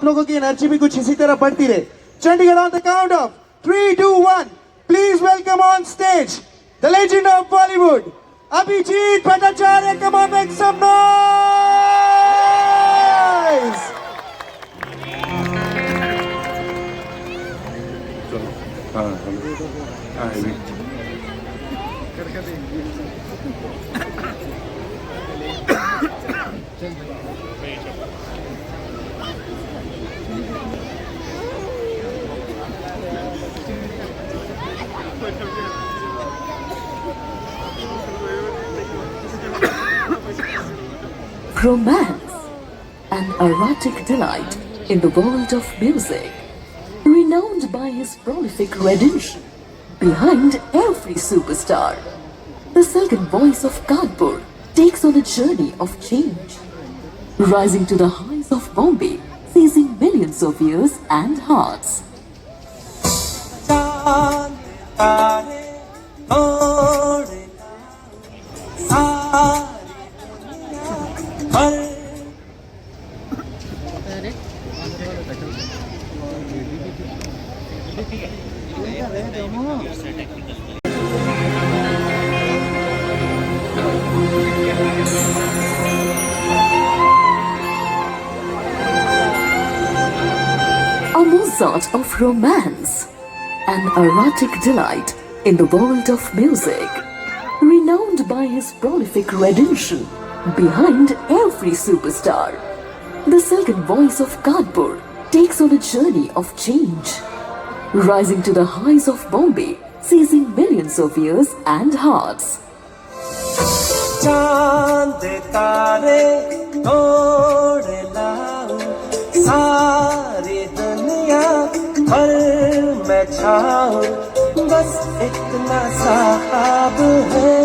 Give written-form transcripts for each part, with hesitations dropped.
लोगों की एनर्जी भी कुछ इसी तरह बढ़ती रहे। Chandigarh on the count of 3, 2, 1 please welcome on stage the legend of Bollywood Abhijeet Bhattacharya. Come on make some noise. Romance, an erotic delight in the world of music, renowned by his prolific rendition behind every superstar. The silken voice of Kanpur takes on a journey of change, rising to the heights of Bombay, seizing millions of ears and hearts. A Mozart of romance, an erotic delight in the world of music, renowned by his prolific rendition behind every superstar. The silken voice of Kanpur takes on a journey of change, rising to the heights of Bombay, seizing millions of ears and hearts. चांद तारे तोड़ लाऊं सारी दुनिया पर मैं छाऊं बस इतना सा ख्वाब है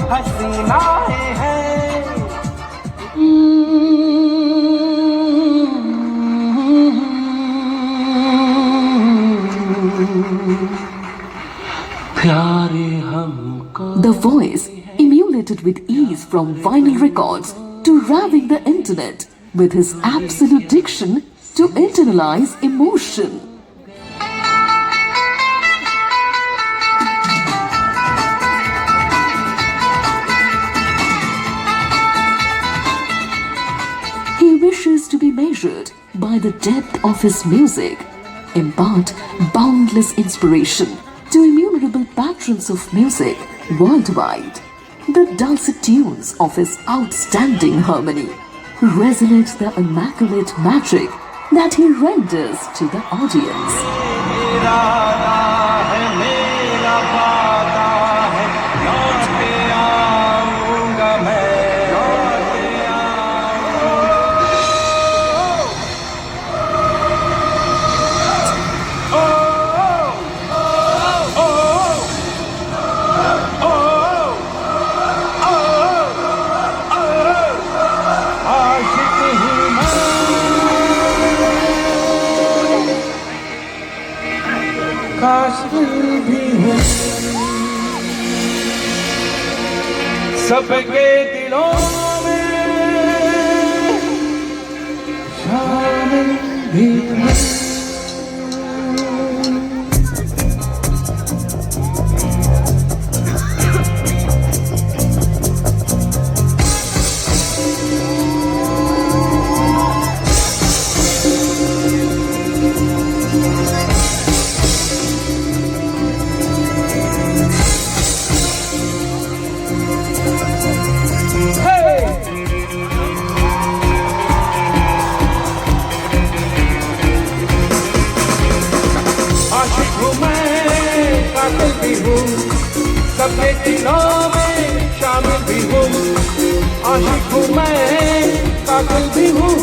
हसीनाएं हैं प्यारे हमको। The voice, emulated with ease from vinyl records to raving the internet with his absolute diction to internalize emotion. He wishes to be measured by the depth of his music, impart boundless inspiration to innumerable patrons of music worldwide. The dulcet tunes of his outstanding harmony resonate the immaculate magic that he renders to the audience. भी हूँ सबके दिलों में शामिल भी हूँ सबके दिलों में शामिल भी हूँ आशिक हूँ मैं कातिल भी हूँ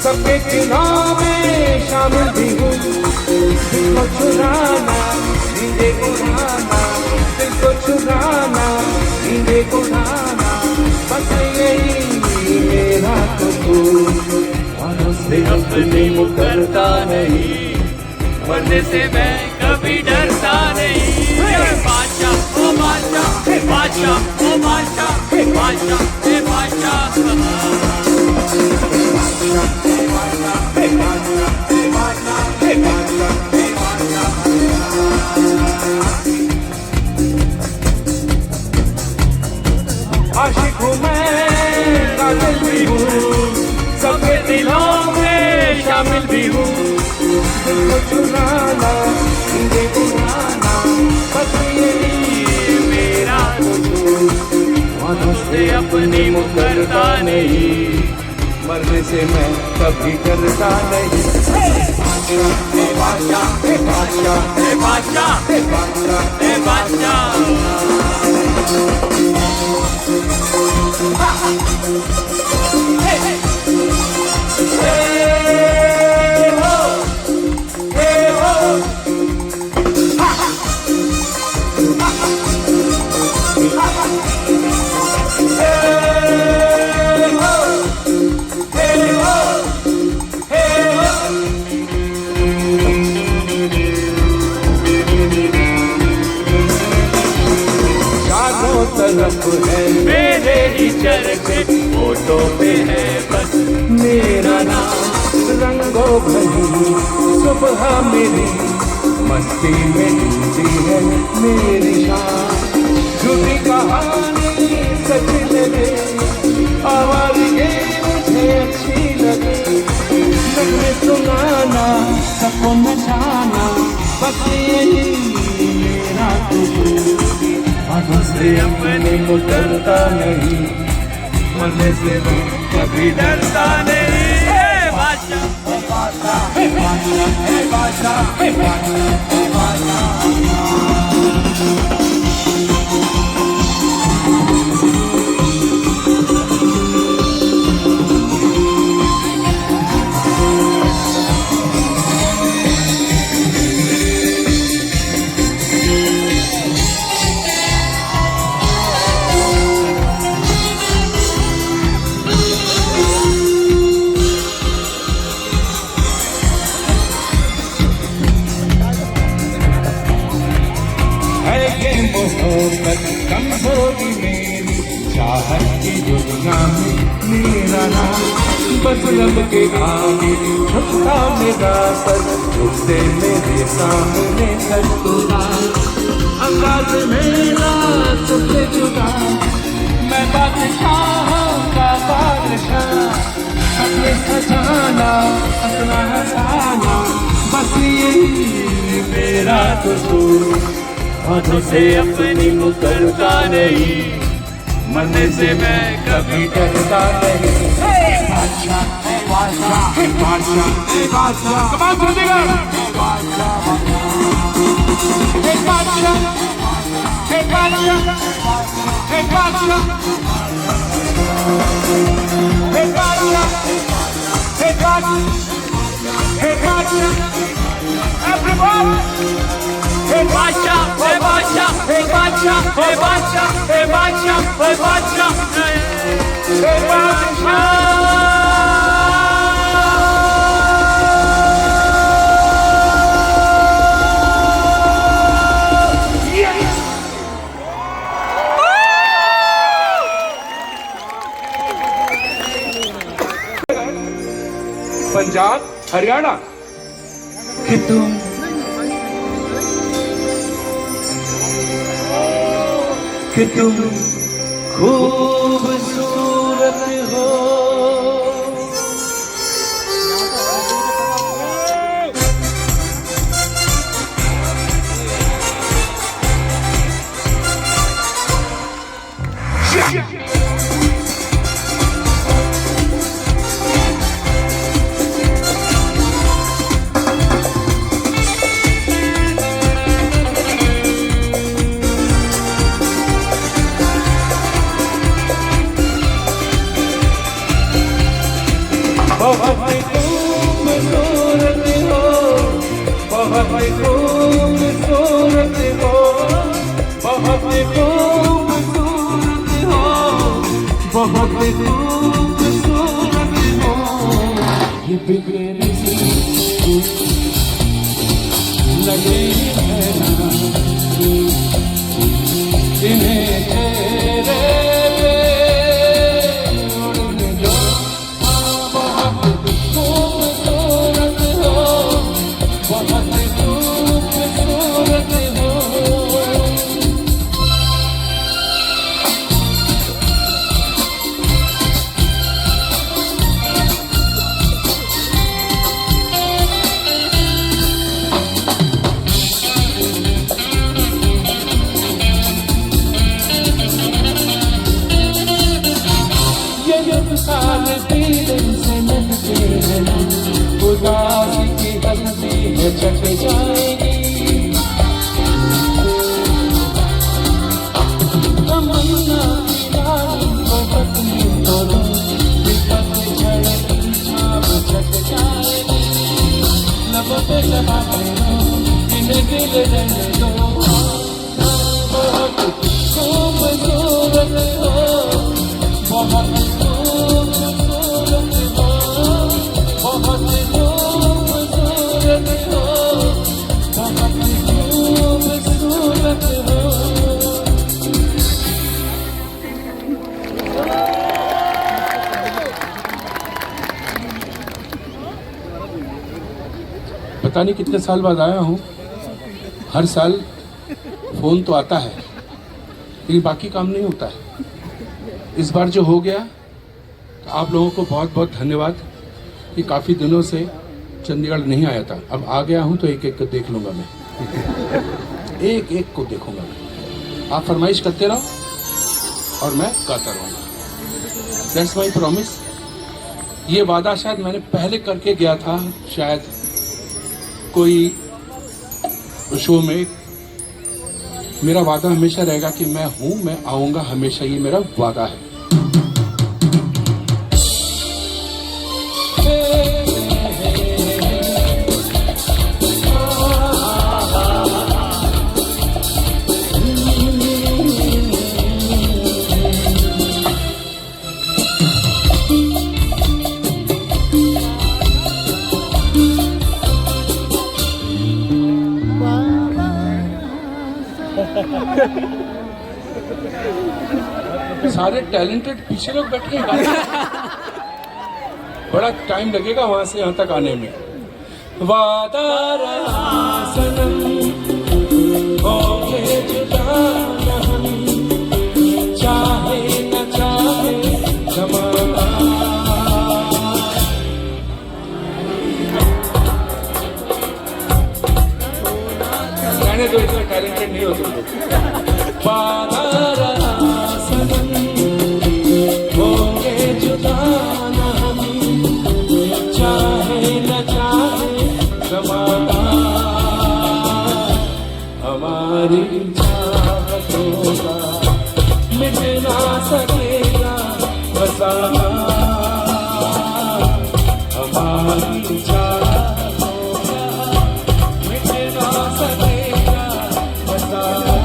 सबके दिलों में शामिल भी हूँ दिल को चुराना नींदे उड़ाना दिल को चुराना नींदे उड़ाना बस यही मेरा कसूर से अपनी मुकरता नहीं, मरने से मैं कभी डरता नहीं। बादशाह ओ बादशाह, हे बादशाह ओ बादशाह, हे बादशाह, हे बादशाह, हे बादशाह, हे बादशाह, हे बादशाह, हे बादशाह, हे बादशाह। आशिक हूँ मैं, कातिल भी हूँ, सबके दिलों में शामिल भी हूँ। दिल को चुराना, मुझे बुलाना, बस यही मेरा कसूर। वादों से अपनी मुकरता नहीं, मरने से मैं कभी डरता नहीं। हे बादशाह, हे बादशाह, हे बादशाह, हे बादशाह, हे बादशाह। तरफ है मेरे ही चर्चे, फोटो पे है बस मेरा नाम। रंगों भरी सुबह मेरी, मस्ती में डूबी है मेरी शान। झूठी कहानी सच लगे, आवाज़ ये मुझे अच्छी लगे। नगमे सुनाना, सबको नचाना, बस यही मेरा कसूर। हाथों से अपनी मुकरता नहीं, मरने से मैं कभी डरता नहीं। हे बादशाह, हे बादशाह, हे बादशाह, हे बादशाह, हे बादशाह, हे बादशाह। मोहब्बत कम होगी मेरी, चाहत की दुनिया में मेरा नाम। बस लब के आगे झुकता मेरा सर, झुकते मेरे सामने सजदा। अंदाज मेरा सबसे जुदा, मैं बादशाह का बादशाह। अपने सजाना, अपना हंसाना, बस यही मेरा कसूर। हाथों से अपनी मुकरता नहीं, मरने से मैं कभी डरता नहीं। हे बादशाह, हे बादशाह, हे बादशाह, हे बादशाह। कमाल सुनिएगा। हे बादशाह, हे बादशाह, हे बादशाह, हे बादशाह, हे बादशाह, हे बादशाह, हे बादशाह। Everybody! Hey bacha, hey bacha, hey bacha, hey bacha, hey bacha, hey bacha, hey bacha. Punjab, Haryana कि तुम खूबसूरत हो। बहुत खूबसूरत हो, बहुत खूबसूरत हो, बहुत खूबसूरत हो, बहुत खूबसूरत हो। ये बिखरी सी लगे है ना इन्हें तेरे पे उड़ने दो। बहुत खूबसूरत हो, बहुत खूबसूरत हो। साल दिल से लगते हैं उदासी की हल्दी है छट जाएगी। तमन्ना की रानी को पत्नी को दो, विपत झड़ की छाव छट जाएगी। लबों पे लगाते हो इन्हें दिल रहने दो। बहुत खूबसूरत हो, बहुत पता नहीं कितने साल बाद आया हूँ। हर साल फोन तो आता है लेकिन बाकी काम नहीं होता है। इस बार जो हो गया तो आप लोगों को बहुत बहुत धन्यवाद कि काफ़ी दिनों से चंडीगढ़ नहीं आया था। अब आ गया हूँ तो एक एक को देख लूँगा मैं एक एक को देखूँगा मैं। आप फरमाइश करते रहो और मैं गाता रहूँगा। That's my promise. ये वादा शायद मैंने पहले करके गया था, शायद कोई शो में। मेरा वादा हमेशा रहेगा कि मैं हूँ, मैं आऊँगा हमेशा, ये मेरा वादा है। सारे टैलेंटेड पीछे लोग बैठे हैं, बड़ा टाइम लगेगा वहां से यहाँ तक आने में। वादा रहा सनम होके जुदा न हम, चाहे न चाहे जमाना। कहने दो, इतना टैलेंटेड नहीं हो तुम लोग। वादा रहा सनम होके जुदा न हम, चाहे न चाहे जमाना। हमारी चाहतों का मिट ना सकेगा फसाना। हमारी चाहतों का मिट ना सकेगा फसाना।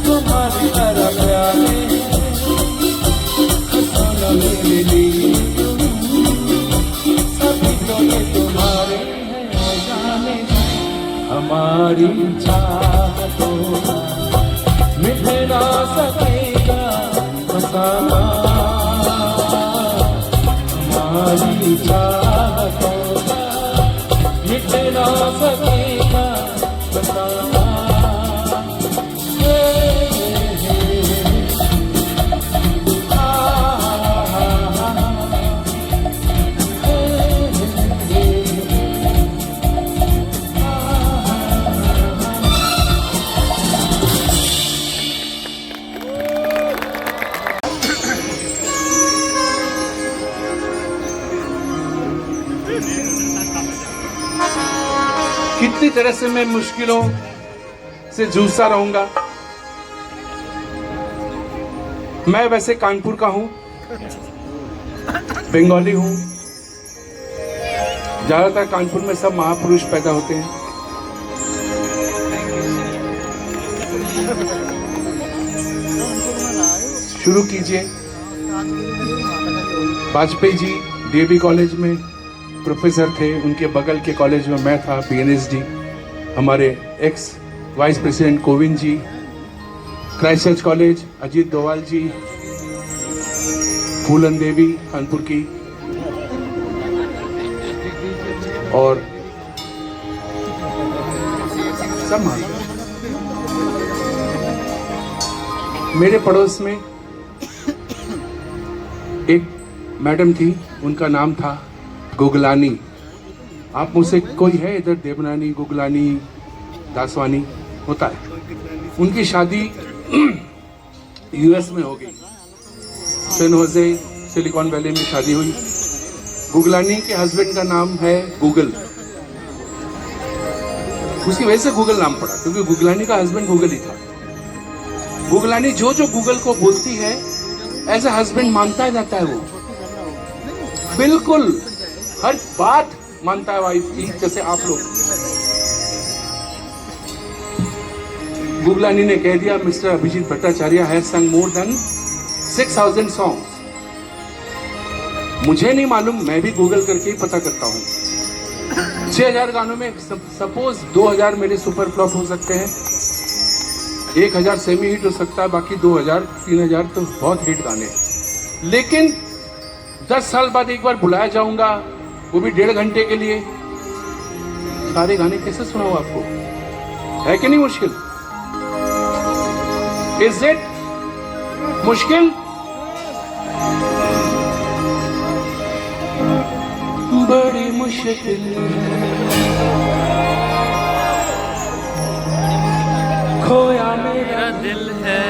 तुम्हारी तरह प्यारे सभी तो तुम्हारे हैं। हमारी चाहतों का मिट ना सकेगा फसाना, हमारी चाहतों का मिट ना सकेगा फसाना। कितनी तरह से मैं मुश्किलों से जूझता रहूंगा। मैं वैसे कानपुर का हूं, बंगाली हूं। ज्यादातर कानपुर में सब महापुरुष पैदा होते हैं। शुरू कीजिए। वाजपेयी जी डीएवी कॉलेज में प्रोफेसर थे, उनके बगल के कॉलेज में मैं था, पीएनएसडी। हमारे ex vice president Kovind ji, Christ Church college Ajit Doval ji, Phoolan Devi Kanpur की, और सब महान। मेरे पड़ोस में एक मैडम थी, उनका नाम था गुगलानी। आप मुझसे कोई है इधर देवनानी, गुगलानी, दासवानी होता है? उनकी शादी यूएस में हो गई, सैन होजे सिलिकॉन वैली में शादी हुई। गुगलानी के हस्बैंड का नाम है गूगल, उसकी वजह से गूगल नाम पड़ा, क्योंकि गुगलानी का हस्बैंड गूगल ही था। गुगलानी जो जो गूगल को बोलती है एज ए हस्बैंड मानता जाता है, वो बिल्कुल हर बात मानता है वाइफ की, जैसे आप लोग। गुगलानी ने कह दिया मिस्टर अभिजीत भट्टाचार्य हैज संग मोर देन 6000 सॉन्ग्स। मुझे नहीं मालूम, मैं भी गूगल करके ही पता करता हूं। 6000 गानों में सपोज 2000 मेरे सुपर फ्लॉप हो सकते हैं, 1000 सेमी हिट हो सकता है, बाकी 2000 3000 तो बहुत हिट गाने। लेकिन 10 साल बाद एक बार बुलाया जाऊंगा, वो भी 1.5 घंटे के लिए, सारे गाने कैसे सुनाऊं आपको? है कि नहीं मुश्किल? इज इट मुश्किल? बड़ी मुश्किल खोया मेरा दिल है,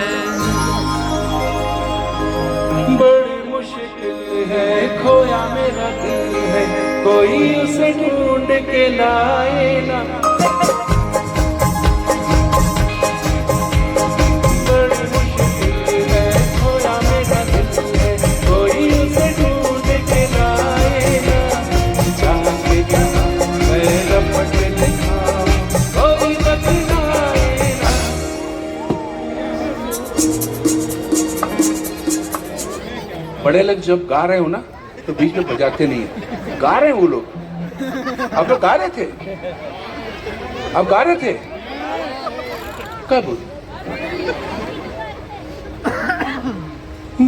बड़ी मुश्किल है खोया मेरा दिल है, कोई उसे ढूंढ के लाए ना। बड़ी मुश्किल है खोया मेरा दिल है, कोई उसे ढूंढ के लाए ना। चाहे जहाँ मैं लपट लिखा कोई बतलाए ना। बड़े लोग जब गा रहे हो ना तो बीच में बजाते नहीं है, गा रहे हैं वो लोग। आप लोग गा रहे थे, आप गा रहे थे कब?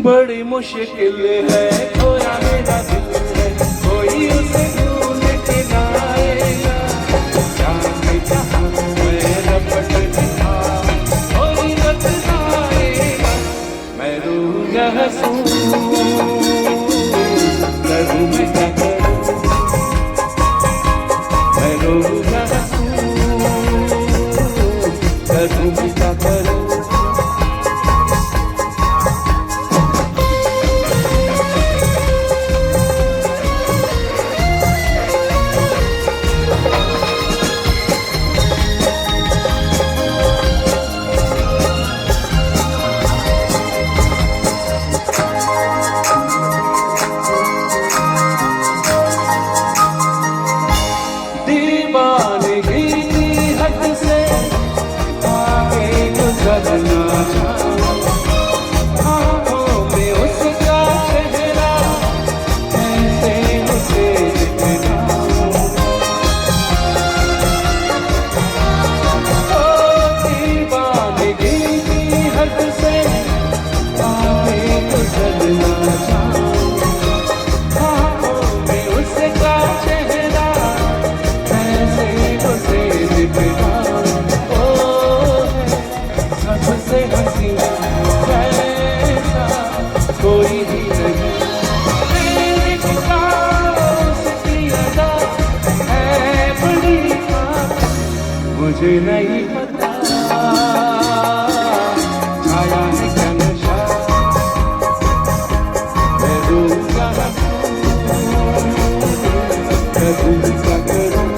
बड़ी मुश्किल है खोया मेरा दिल है, कोई उसे ढूंढ के लाएगा। चाहे जहाँ मैं लपट लिखा कोई बतलाएगा। मैं रू या हंसूं करूं मैं क्या करूं, मैं रू या हंसूं करूं मैं क्या करूं। मुझे नहीं पता छाया है क्या नशा मैं रूठा मैं भूल क्या करूं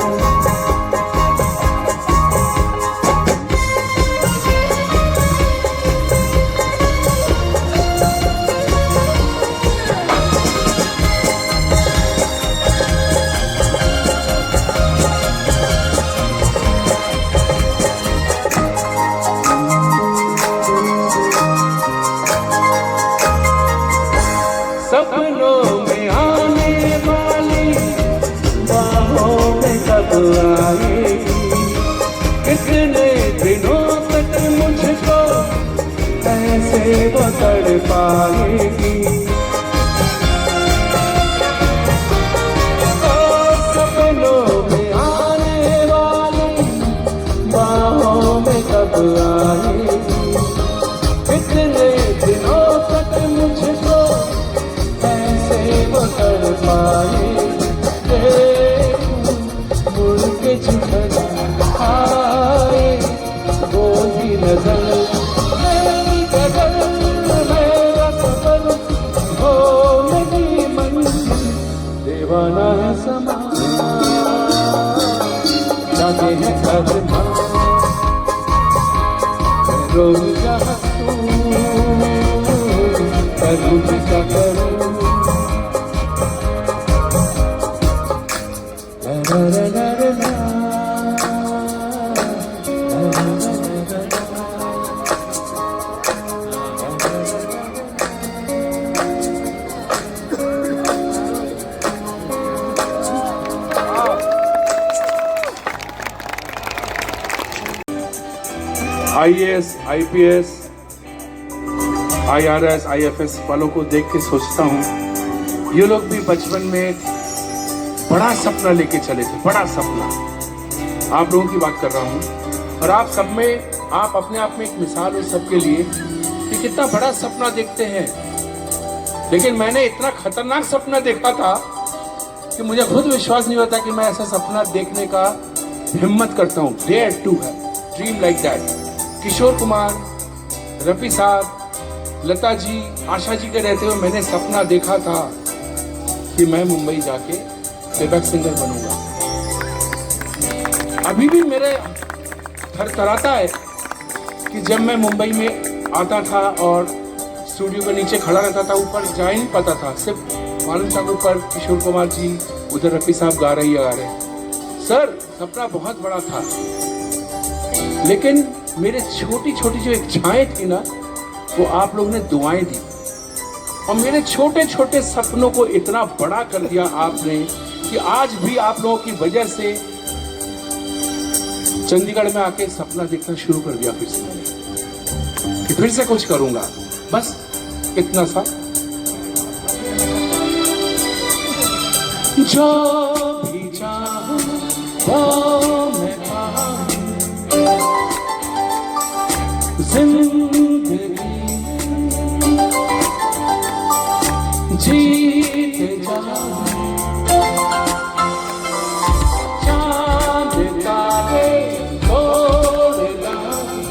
सपनों में आने वाली बाहों में कब आएगी कितने दिनों तक मुझको ऐसे पकड़ पाएगी सपनों में आने वाली बाहों में कब आएगी कितने दिनों तक मुझको कर पाए मुड़ के झुकन आए वो ही नजर मेरी गजल मेरा सफर हो नहीं मन दीवाना है समा जाते हैं कदमा रोज हंसूं करूं क्या करूं IAS, IPS, IRS, IFS वालों को देख के सोचता हूँ ये लोग भी बचपन में बड़ा सपना लेके चले थे बड़ा सपना आप लोगों की बात कर रहा हूँ और आप सब में आप अपने आप में एक मिसाल है सबके लिए कि कितना बड़ा सपना देखते हैं लेकिन मैंने इतना खतरनाक सपना देखा था कि मुझे खुद विश्वास नहीं होता कि मैं ऐसा सपना देखने का हिम्मत करता हूँ डेयर टू है dream like that Kishore Kumar Rafi साहब लता जी आशा जी के रहते हुए मैंने सपना देखा था कि मैं मुंबई जाके प्लेबैक सिंगर बनूंगा अभी भी मेरे थरथराता है कि जब मैं मुंबई में आता था और स्टूडियो के नीचे खड़ा रहता था ऊपर जा ही नहीं पाता था सिर्फ मालूम था ऊपर किशोर कुमार जी उधर रफी साहब गा रहे सर सपना बहुत बड़ा था लेकिन मेरे छोटी छोटी जो इच्छाएं थी ना वो आप लोग ने दुआएं दी और मेरे छोटे छोटे सपनों को इतना बड़ा कर दिया आपने कि आज भी आप लोगों की वजह से चंडीगढ़ में आके सपना देखना शुरू कर दिया फिर से मैंने कि फिर से कुछ करूंगा बस इतना सा जो भी चाहूं वो मैं पाऊं जिंदगी जीते जाऊं चांद तारे तोड़ लाऊं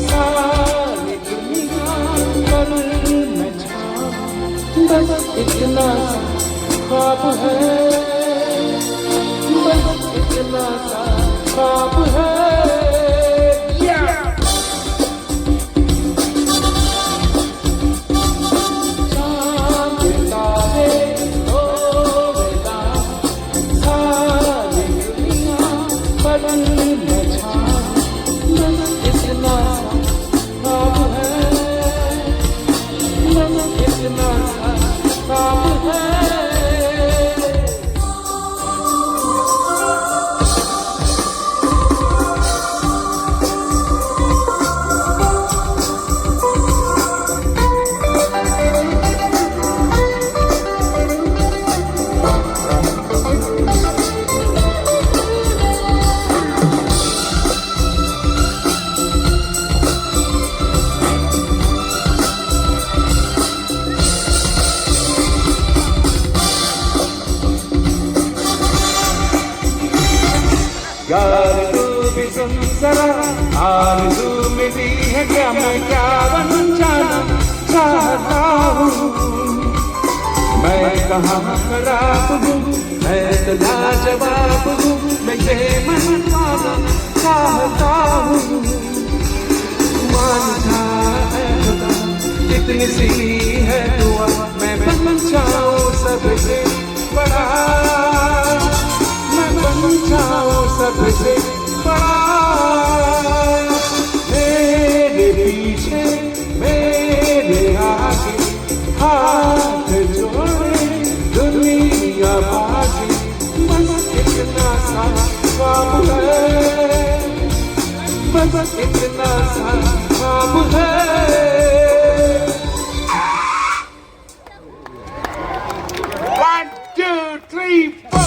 सारी दुनिया पर मैं जाऊं बस इतना ख्वाब है बस इतना सा ख्वाब है भी सुन जरा, आरज़ू मिली है क्या, मैं क्या बन जाना चाहता हूँ। मैं कहाँ खराब हूँ, मैं तो लाजवाब हूँ, मैं ये मन पाना चाहता हूँ। मानता है खुदा इतनी सी है दुआ, मैं बन जाऊँ सबसे बड़ा, मैं बन जाऊँ सबसे बड़ा। मेरे पीछे मेरे आगे हाथ जोड़े दुनिया भागे, बस इतना सा ख्वाब है, बस इतना सा ख्वाब है। One, two, three, four.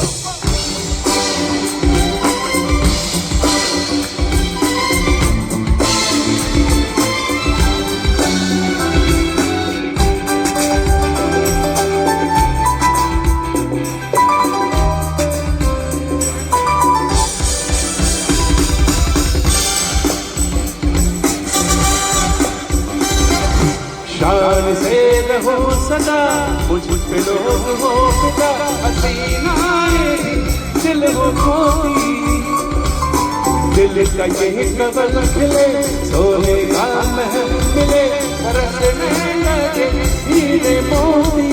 शान से रहो सदा, मुझ पे लोग हो फिदा, हसीनाए दिल हो खोती, दिल का ये कवल खिले, सोने का महल मिले, बरसने लगे हीरे मोती।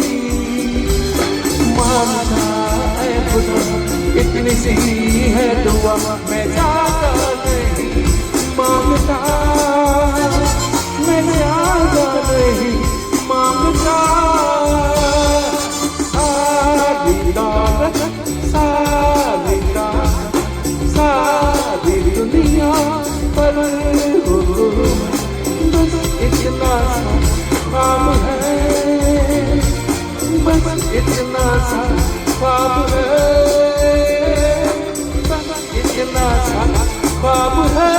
मानता है खुदा इतनी सी है दुआ, मैं ज्यादा नहीं मांगता, मैं ज्यादा नहीं मांगता। सारी दौलत सारी दौलत सारी दुनिया पर हो, बस इतना सा ख्वाब है, बस इतना सा ख्वाब है, बस इतना सा ख्वाब है।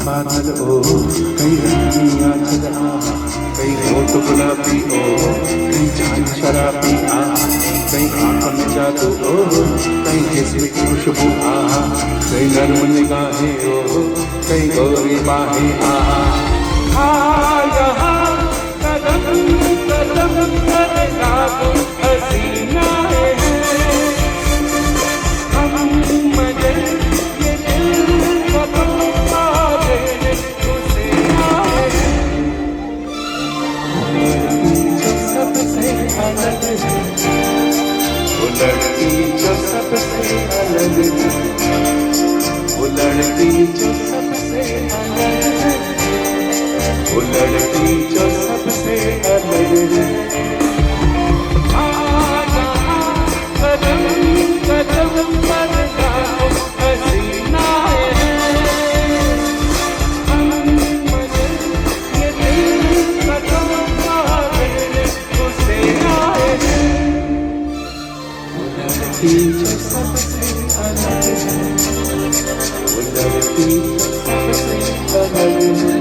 बादल ओ कहीं रंगिया चला, कहीं होठ गुलाबी ओ कहीं चांद शराबी आ, कहीं आंखों में जादू ओ कहीं जिस्म की खुशबू आ, कहीं नर्म निगाहें ओ कहीं गोरी बाहें आ। यहाँ कदम कदम कर लागू हसीना है, हम मजे ये दिल को वो लड़की जो सबसे अलग है, वो लड़की जो सबसे अलग है, वो लड़की जो सबसे अलग है। कदम कदम पर जाओ हसीना है, हम मजे ये दिल कदम पाले उसे आए हैं। जो सबसे अलग है, वो लड़की जो सबसे अलग है।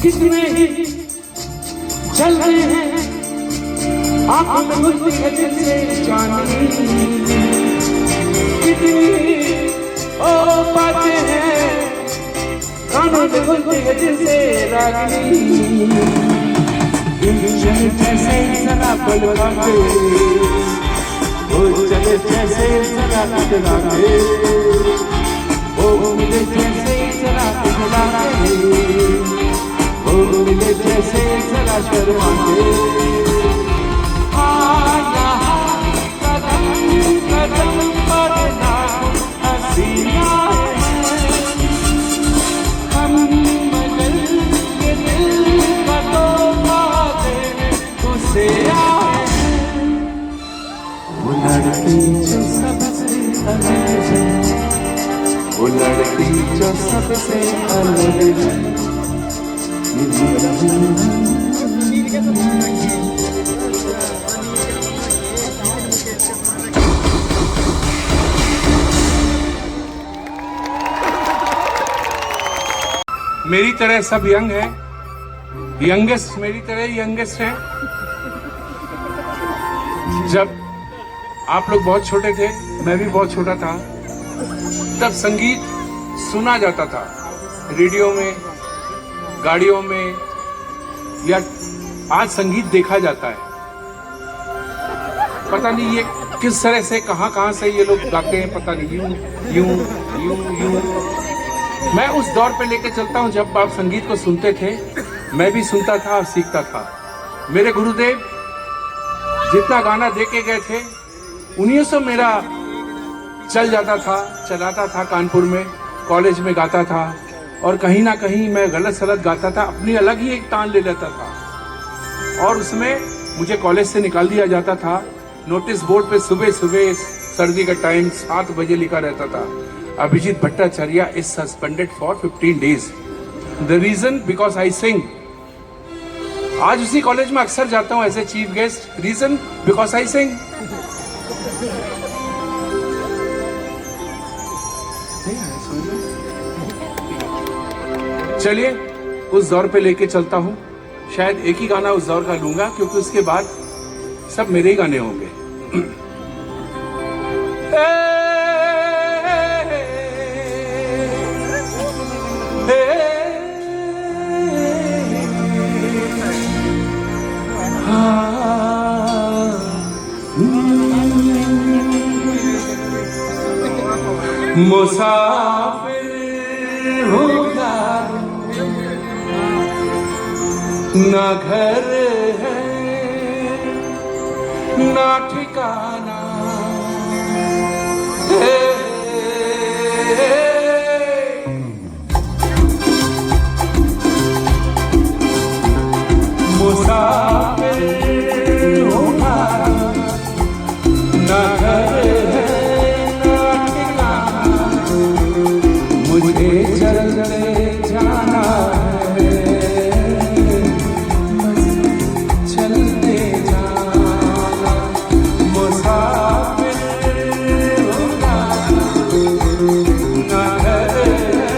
कितने ही चल रहे हैं आंखों में घुसती है जैसे चांदनी, कितनी ओ बातें हैं कानों में घुलती है जैसे रागिनी, जैसे जरा पलकाते, वो चले जैसे जरा टकराते, वो मिले जैसे जरा पिघलाते, वो मिले जैसे जरा शर्माते। कदम कदम पर ना हंसियाँ हम मगल के दिल का तोहफा देने उसे आए। वो लड़की जो सबसे अलग है, वो लड़की जो सबसे अलग है। मेरी तरह सब यंग है, यंगेस्ट मेरी तरह यंगेस्ट है। जब आप लोग बहुत छोटे थे, मैं भी बहुत छोटा था, तब संगीत सुना जाता था रेडियो में, गाड़ियों में, या आज संगीत देखा जाता है। पता नहीं ये किस तरह से कहां से ये लोग गाते हैं, पता नहीं, यूं यूं यूं यूं। मैं उस दौर पे लेके चलता हूँ जब आप संगीत को सुनते थे, मैं भी सुनता था और सीखता था। मेरे गुरुदेव जितना गाना दे के गए थे, उन्हीं से मेरा चल जाता था, चलाता था। कानपुर में कॉलेज में गाता था, और कहीं ना कहीं मैं गलत सलत गाता था, अपनी अलग ही एक तान ले लेता था, और उसमें मुझे कॉलेज से निकाल दिया जाता था। नोटिस बोर्ड पे सुबह सुबह सर्दी का टाइम 7 बजे लिखा रहता था, Abhijeet Bhattacharya is suspended for 15 days। The reason because I sing. आज उसी कॉलेज में अक्सर जाता हूँ as a chief guest. Reason because I sing. चलिए उस दौर पे लेके चलता हूँ। शायद एक ही गाना उस दौर का लूंगा, क्योंकि उसके बाद सब मेरे ही गाने होंगे। मुसाफिर होगा ना घर है ना ठिकाना है। मुसाफिर होगा ना घर है ना ठिकाना, मुझे चलते जाना है, चलते जाना। मुसाफिर होगा ना घर है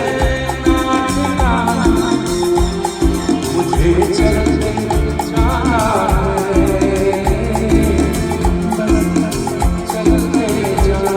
ना ठिकाना, मुझे चलते जाना है, चलते जाना।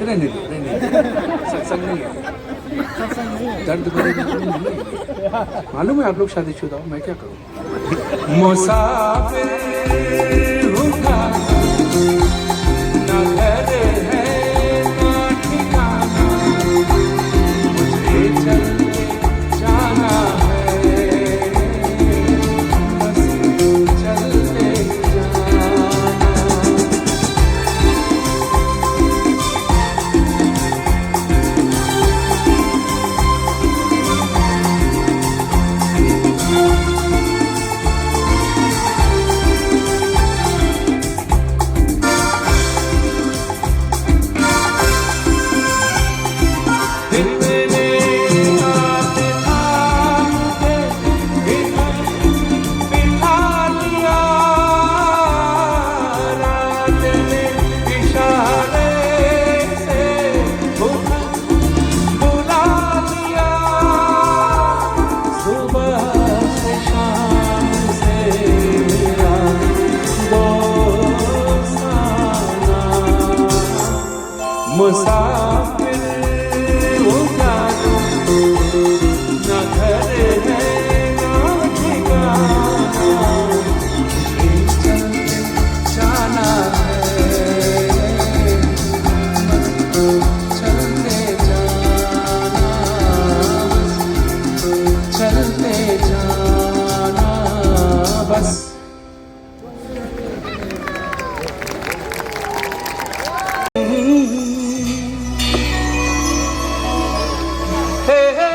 रहने दो, सत्संग नहीं है, दर्द भरे मालूम है आप लोग शादीशुदा हो, मैं क्या करूं। मुसाफिर होगा ना घर है ना ठिकाना, मुझे चलते जाना है, बस चलते जाना। दिल मेरे आते आते बिठा लिया, रात ने इशारे से बुला लिया, सुबह से शाम से मेरा दोस्ताना, मुसाफिर हो जा तू, ना घर है ना ठिकाना, मुझे चलते जाना है, चलते जाना, चलते जाना बस। Hey, hey,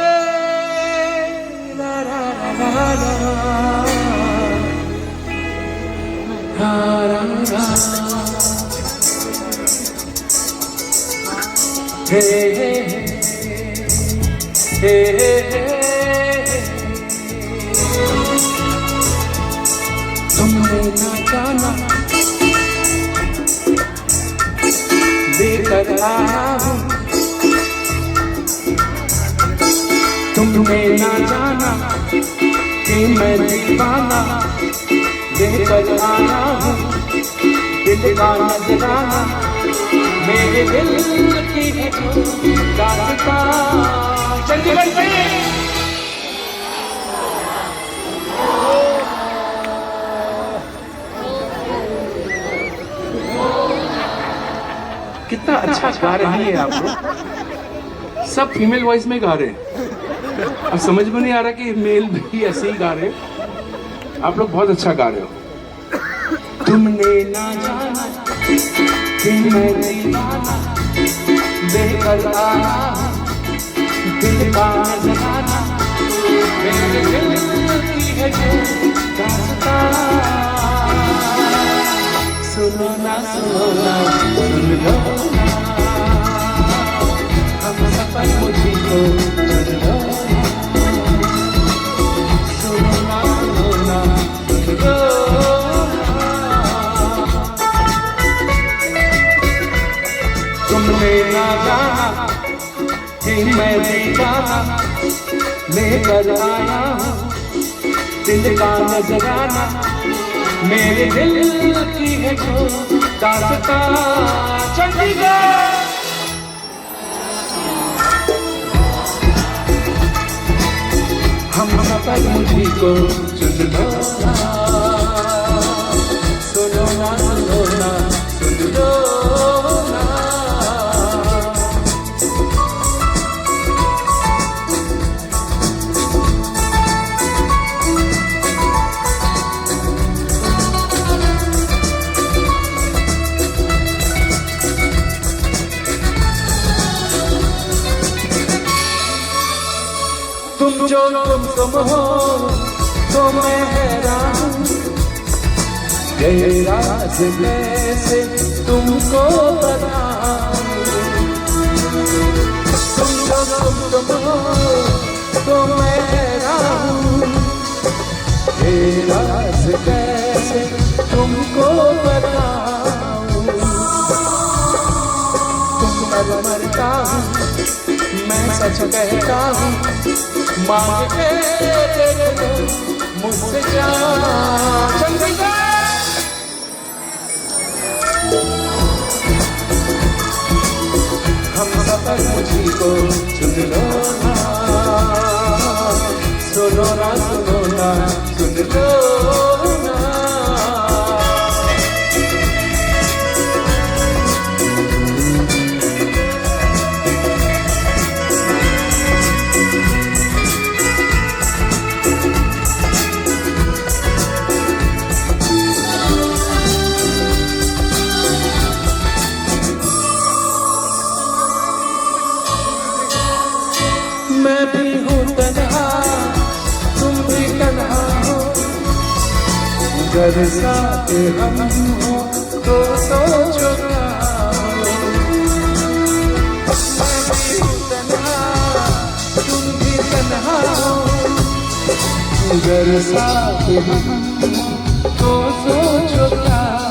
la la la la la, la la la. Hey, hey, hey, hey, तुमने ना जाना लेकर आया हूँ, तुमने ना जाना कि मैं दीवाना लेकर आया हूँ, दिल का नजराना, मेरे दिल की है दास्तां। चंडीगढ़ से कितना अच्छा गा रही है आप लोग, सब फीमेल वॉइस में गा रहे हैं। अब समझ में नहीं आ रहा कि मेल भी ऐसे ही गा रहे हैं। आप लोग बहुत अच्छा गा रहे हो। तुमने ना जाना कि मैं दीवाना लेकर आया, दिल का नजराना, मेरे दिल की है जो दास्तां। सुनो ना सुन लो ना, हम सफर मुझको चुन लो ना, सुनो ना सुन लो ना। तुमने ना जाना कि मैं दीवाना लेकर आया हूँ, दिल का नजराना, मेरे दिल की है जो दास्तां। चंडीगढ़ हम सफर मुझको चुन लो ना, सुनो ना सुनो ना सुन लो ना। तुम जो तुम हो तो मैं हैरान हूँ, ये राज कैसे तुमको बताऊं। तुम जो तुम हो तो मैं हैरान हूँ, ये राज कैसे तुमको बताऊं। तुम पर मरता हूँ मैं सच कहता हूँ, मांग के देख लो मुझसे जान। चंडीगढ़ हम सफर मुझको चुन लो ना, सुनो ना सुनो ना सुन लो ना। मैं भी हूँ तन्हा, तुम भी तन्हा हो, अगर साथ हम हो तो सोचो क्या हो। मैं भी हूँ तन्हा, तुम भी तन्हा हो, अगर साथ हम हो तो सोचो क्या हो।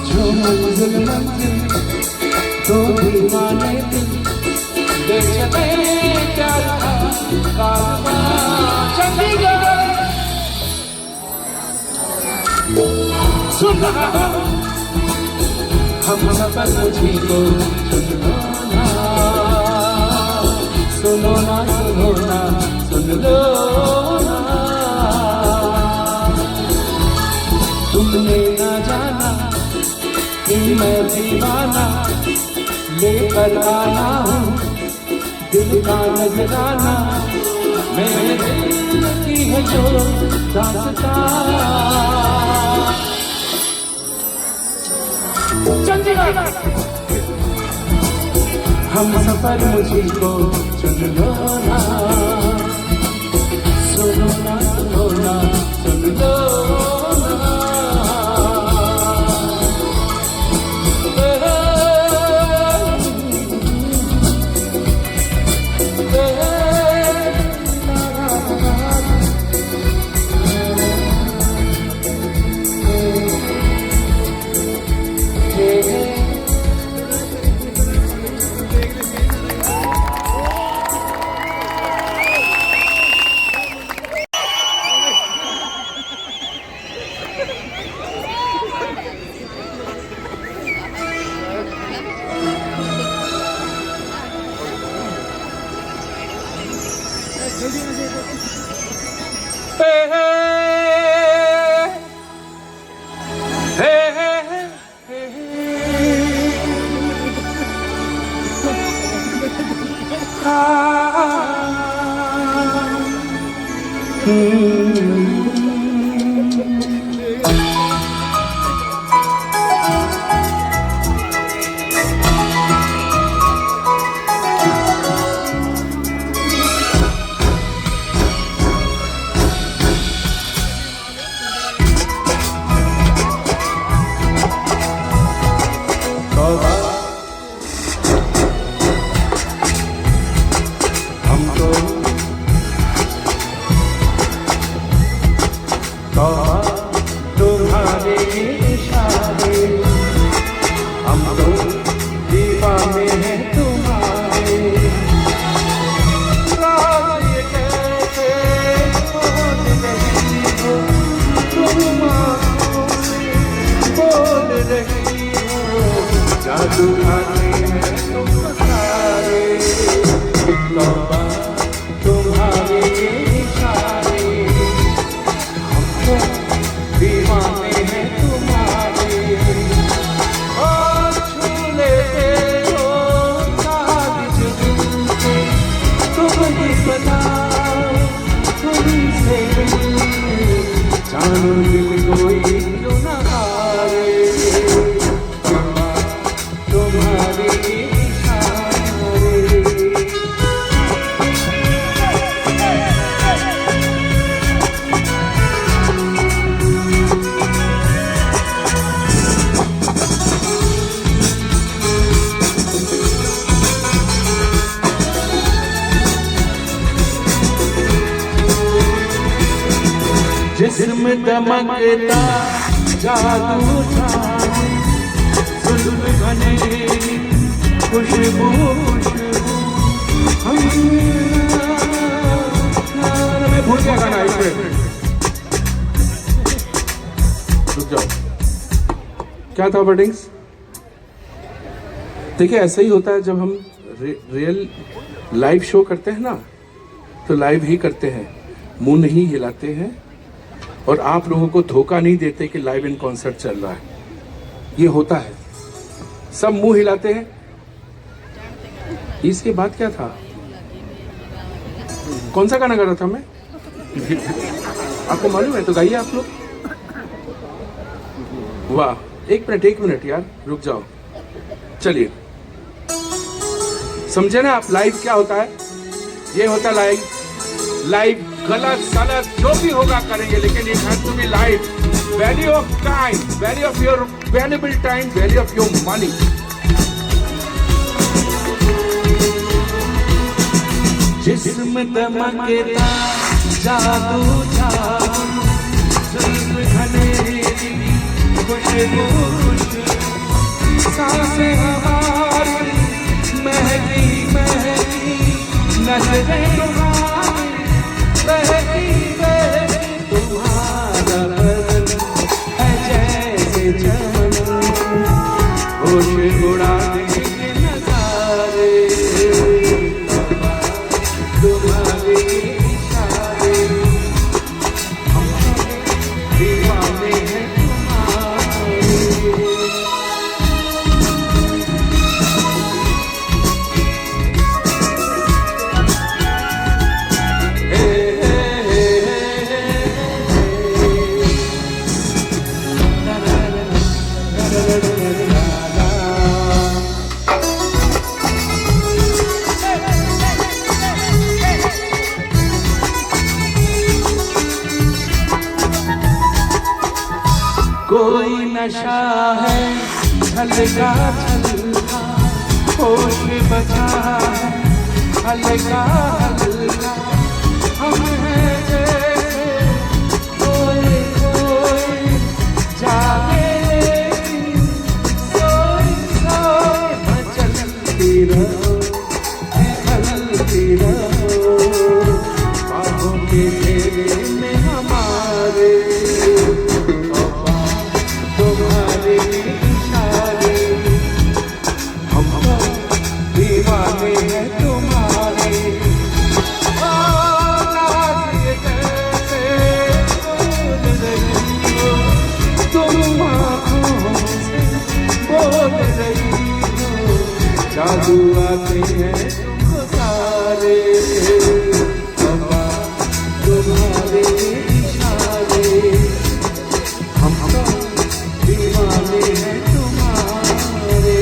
जो मंजिल मंजिल तो दीवाने दिल देख चले प्यार का कारवां चंडीगढ़। सुन रहा हो हम सफर मुझको सुनो ना, सुनो ना, सुनो ना, सुन लो ना। तुमने ना जाना कि मैं दीवाना लेकर आया हूँ दिल का नजराना। मेरे दिल की है जो दास्तां। चंडीगढ़ हम सफर मुझको चुन लो ना, सुनो ना, सुनो ना, सुन लो ना। तुम्हारे इशारे हम तो दीवाने हैं तुम्हारे। राज ये कैसे बोल रही हो तुम, आँखों से बोल रही हो, जादू खाते हैं तुम सारे। तौबा तुम्हारे इशारे हम तो दीवाने हैं तुम्हारे। और छू लेते हो काबिज दिल से, तुम ही बताओ तुमसे जानो दिल कोई क्यों न हारे। तुम्हारे इशारे जिस्म दमकता जादू छाए, जुल्म घने खुशबू खुशबू। मैं भूल गया गाना इसमें, रुक जाओ। क्या था वर्डिंग्स? देखिए ऐसा ही होता है जब हम रियल लाइव शो करते हैं ना, तो लाइव ही करते हैं, मुंह नहीं हिलाते हैं और आप लोगों को धोखा नहीं देते कि लाइव इन कॉन्सर्ट चल रहा है। ये होता है, सब मुंह हिलाते हैं। इसके बाद क्या था? कौन सा गाना गा रहा था मैं? आपको मालूम है तो गाइए आप लोग। वाह, एक मिनट यार, रुक जाओ। चलिए, समझे ना आप? लाइव क्या होता है? ये होता है लाइव। लाइव गलत सलत जो भी होगा करेंगे, लेकिन it has to be live. Value of time, value of your valuable time, value of your money. जिस्म दमकता जादू जादू, जुल्म घनेरी खुशबू खुशबू, सांसें हमारी महकी महकी, नजरें तुम्हारी बहकी बहकी, तुम्हारा बदन है जैसे चमन, होश उड़ाने के नजारे, तुम्हारे इशारे, हम दीवाने हैं तुम्हारे। कोई नशा है हल्का हल्का, होश बचा है हल्का हल्का, हम हैं जैसे कोई कोई जागे, सोई सोई मचलती रहो हलती रहो, बाहों के घेरे में हमारे, तुम्हारे इशारे, हम दीवाने हैं तुम्हारे। नाज़िए कैसे बोल रही हो, तुम आँखों से बोल रही हो, जादू आते हैं तुमको सारे, तुम्हारे इशारे, हम दीवाने हैं तुम्हारे।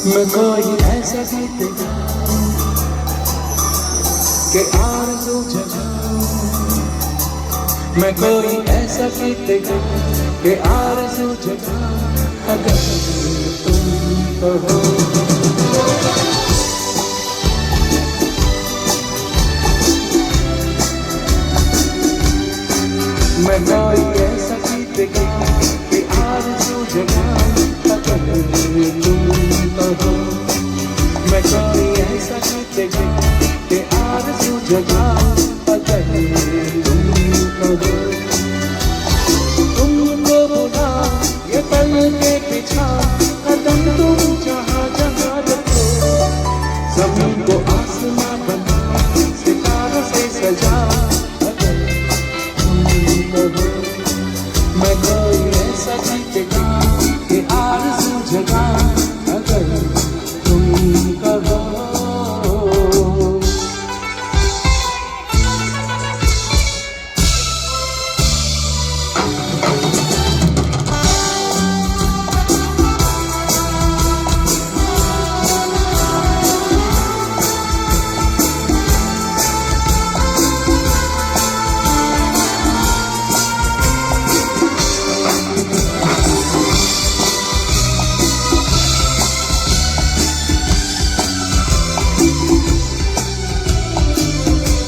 मैं कोई ऐसा गीत गाऊं कि आरज़ू जगाऊं, मैं कोई ऐसा गीत गाऊं कि आरज़ू जगाऊं, अगर तुम कहो। मैं कोई ऐसा गीत गाऊं कि आरज़ू जगाऊं, अगर तुम कहो। मैं कोई ऐसा गीत गाऊं कि आरज़ू जगाऊं, अगर तुम कहो। तुमको बुलाऊं ये पल के पीछा, कदम तुम जहाँ जहाँ रखो, ज़मीन को आसमां बनाऊं, सितारों से सजाऊं, अगर तुम कहो। मैं कोई ऐसा गीत गाऊं कि आरज़ू जगाऊं, अगर तुम कहो।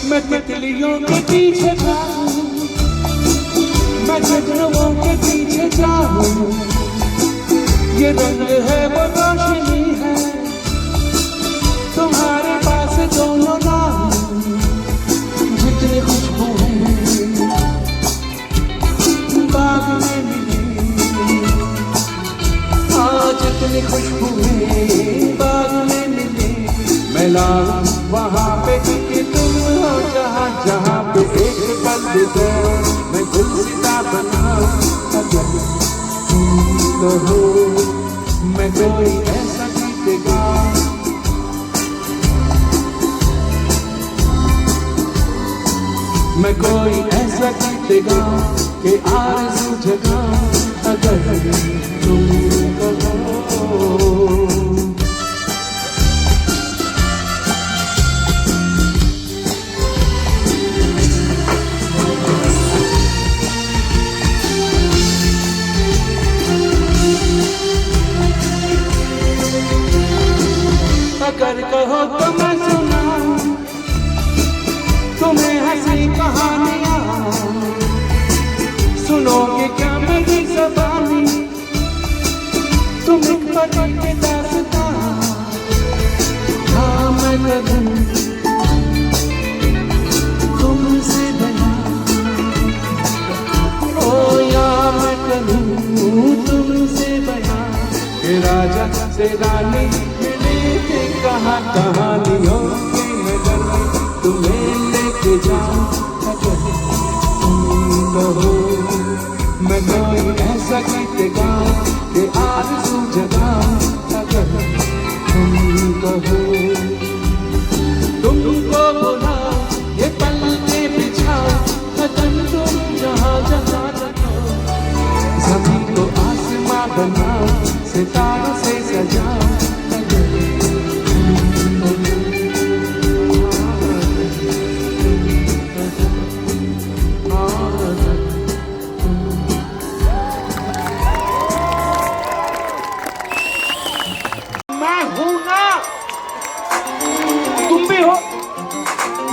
मैं तितलियों के पीछे भागूं, मैं जुगनुओं के पीछे जाऊं, ये रंग है वो रोशनी है तुम्हारे पास दोनों नाम जितनी खुशबू है बाग में मिली हाँ जितनी खुशबू है बाग में मिली मैं लाऊं वहाँ पे कि तुम हो जहाँ जहाँ पे एक पल दो मैं गुलसिता बनाऊं अगर तुम हो मैं कोई ऐसा गीत गाऊं मैं कोई ऐसा गीत गाऊं कि आरज़ू जगाऊं अगर तुम कहो अगर कहो तो मैं सुनाऊं तुम्हें हंसी कहानियां सुनोगे क्या मेरी ज़बानी तुम एक पति के दास्तां हाँ मैं करूं तुमसे बयां ओ या मैं करूं तुमसे बयां कि राजा से रानी कहाँ कहानियों के नगर तुम्हें लेके जाऊं अगर तुम कहो मैं कोई ऐसा गीत गाऊं कि आरज़ू जगाऊं अगर तुम कहो तुमको बुलाओ ये पल के बिछाओ अगर तुम जहाँ जहाँ जाओ ज़मीन को आसमां बनाओ सितारों से सजाओ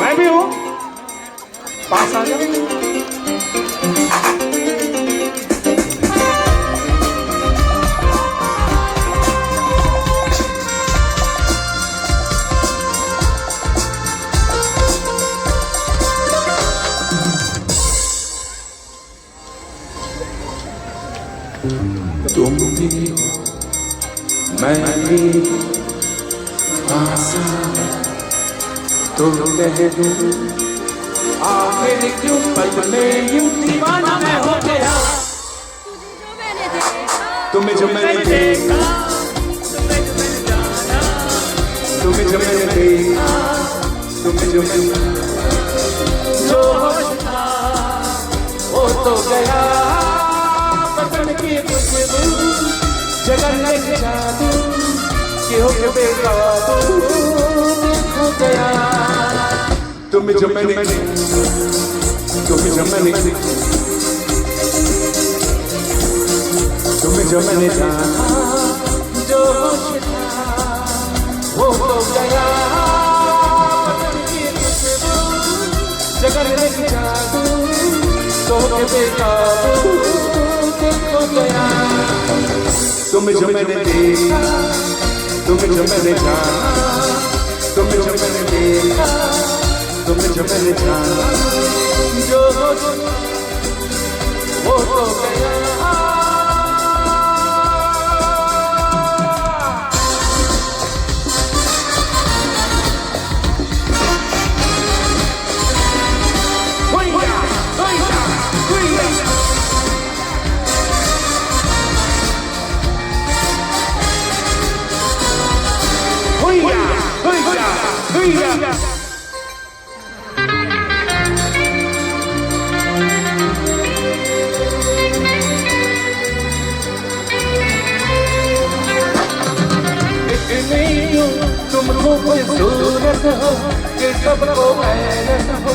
मैं भी हूँ पास आ जाओ तुम भी हो मैं भी पास तो कह दूं आखिर क्यों पल में यूं दीवाना मैं हो गया तुम्हें जो मैंने देखा तुम्हें जो मैंने देखा तुम्हें जो मैंने जो होश था वो तो गया पतन की खुशबू जगह लेके जादू कि हो के बेकाबू हो गया तुम्हें जो मैंने तुम्हें जो मैंने तुम्हें जो मैंने जाना जो होश था वो तो गया जगह लेके जादू तो के बेकाबू हो गया तुम्हें जो मैंने देखा तुम्हें जो मैंने जाना तुम्हें जो मैंने देखा तुम्हें जो मैंने जाना जो वो तो गया तुमको कोई सूरत हो कि सबको मैनत हो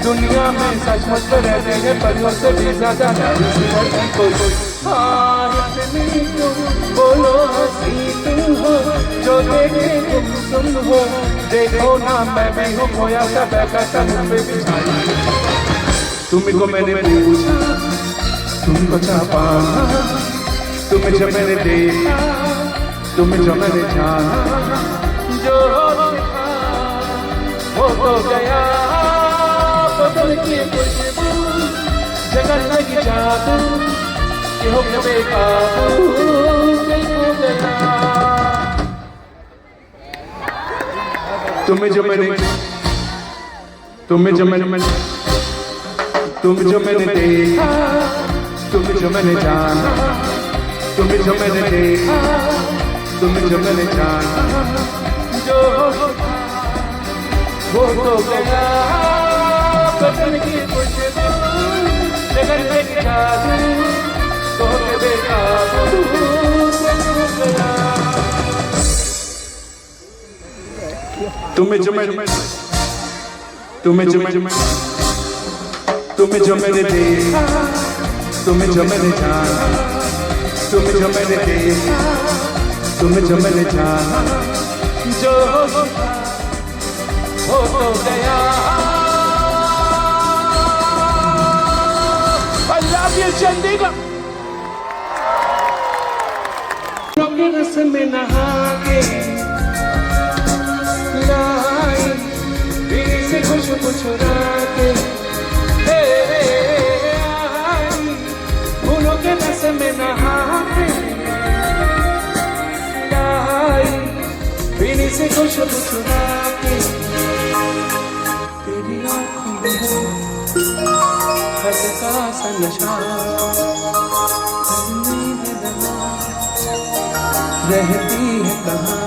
दुनिया में सचमुच में रहते हैं परियों से भी ज्यादा कोई बोलो हंसी तुम हो जो देखे तुम हो देखो ना मैं भी हूँ खोया सा बैठा पे बिछाया तुमको मैंने पूछा तुमको चाहा तुम्हें जब मैंने देखा, तुम्हें जब मैंने जाना, जो था वो तो गया, बदल के खुशबू, जगत लगी जादू, ये हो गया बेकाबू, दिल खो गया। तुम्हें जो मैंने देखा, तुम्हें जो मैंने जाना, तुम्हें जो मैंने देखा, तुम्हें जो मैंने जाना, जो वो तो गया, बदल की खुशबू, जगत में जादू, तो के बेकाबू, दिल खो गया। तुम्हें जो मैंने देखा, तुम्हें जो मैंने जाना, तुम्हें जो मैंने देखा, तुम्हें जो मैंने जाना, जो हो तो गया। I love you Chandigarh. लोग रस में नहा के लाई, बीड़ी से खुशबू चुरा के फूलों के रस में नहा के लाई, बीड़ी से खुशबू चुरा के तेरी आँखों में हल्का सा नशा, रहती है कहाँ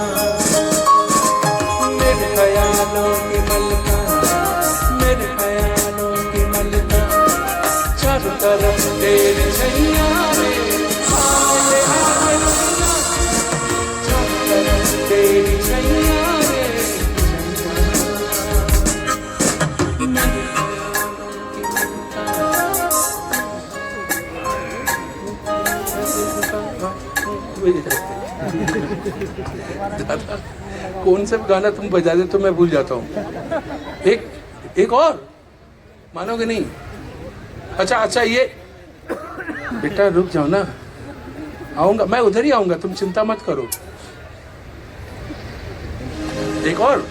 मेरे ख्यालों की मलका, मेरे ख्यालों की मलका, चारों तरफ तेरे छैया रे, आए आए मैया, चारों तरफ तेरी छैया रे, मेरे ख्यालों की मलका। दादा कौन सा गाना तुम बजा दे तो मैं भूल जाता हूँ। एक और मानोगे नहीं। अच्छा ये बेटा रुक जाओ ना, आऊंगा मैं, उधर ही आऊंगा, तुम चिंता मत करो। एक और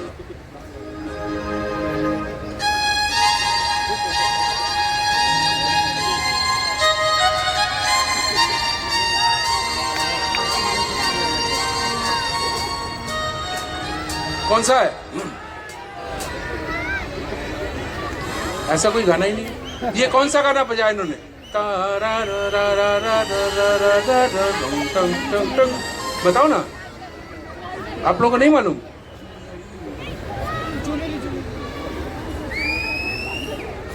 कौन सा है? ऐसा कोई गाना ही नहीं। ये कौन सा गाना बजाया इन्होंने? बताओ ना, आप लोगों को नहीं मालूम?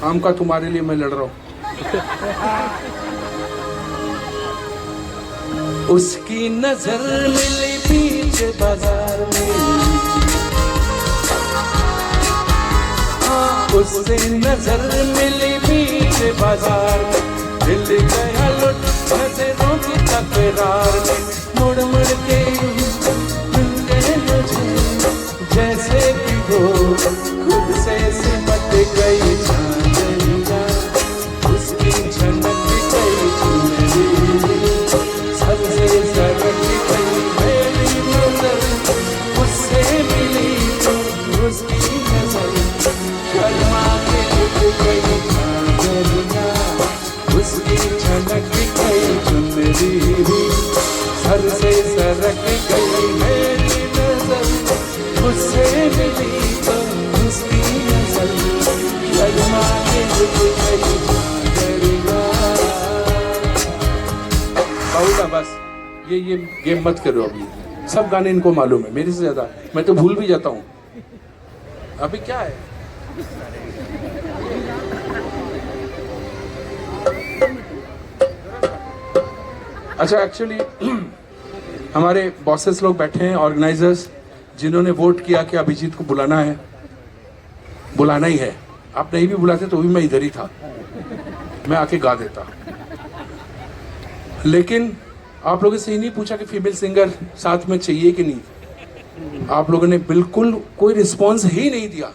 आम का तुम्हारे लिए मैं लड़ रहा हूं। उसकी नजर मिली पीछे बाजार में, उससे नजर मिली पीछे बाजार में, दिल गया लुट नजरों की तकरार में, मुड़ मुड़ के मिल गए मुझे जैसे कि वो खुद से सिमट गई चांदनिया, उसकी झनक गई चुनरी, सबसे सरक गई मेरी नजर, उससे मिली तो उसकी नजर, शर्मा के उठ गई चांदनिया, उसकी झनक गई चुनरी, सर से सरक गई मेरी नजर, उससे मिली तो उसकी नजर, शर्मा के उठ गई चांदनिया। बाबूला बस ये गेम मत करो अभी, सब गाने इनको मालूम है मेरे से ज्यादा, मैं तो भूल भी जाता हूँ। अभी क्या है? अच्छा एक्चुअली हमारे बॉसेस लोग बैठे हैं, ऑर्गेनाइजर्स, जिन्होंने वोट किया कि अभिजीत को बुलाना है, बुलाना ही है। आप नहीं भी बुलाते तो भी मैं इधर ही था, मैं आके गा देता। लेकिन आप लोगों से ही नहीं पूछा कि फीमेल सिंगर साथ में चाहिए कि नहीं। आप लोगों ने बिल्कुल कोई रिस्पॉन्स ही नहीं दिया,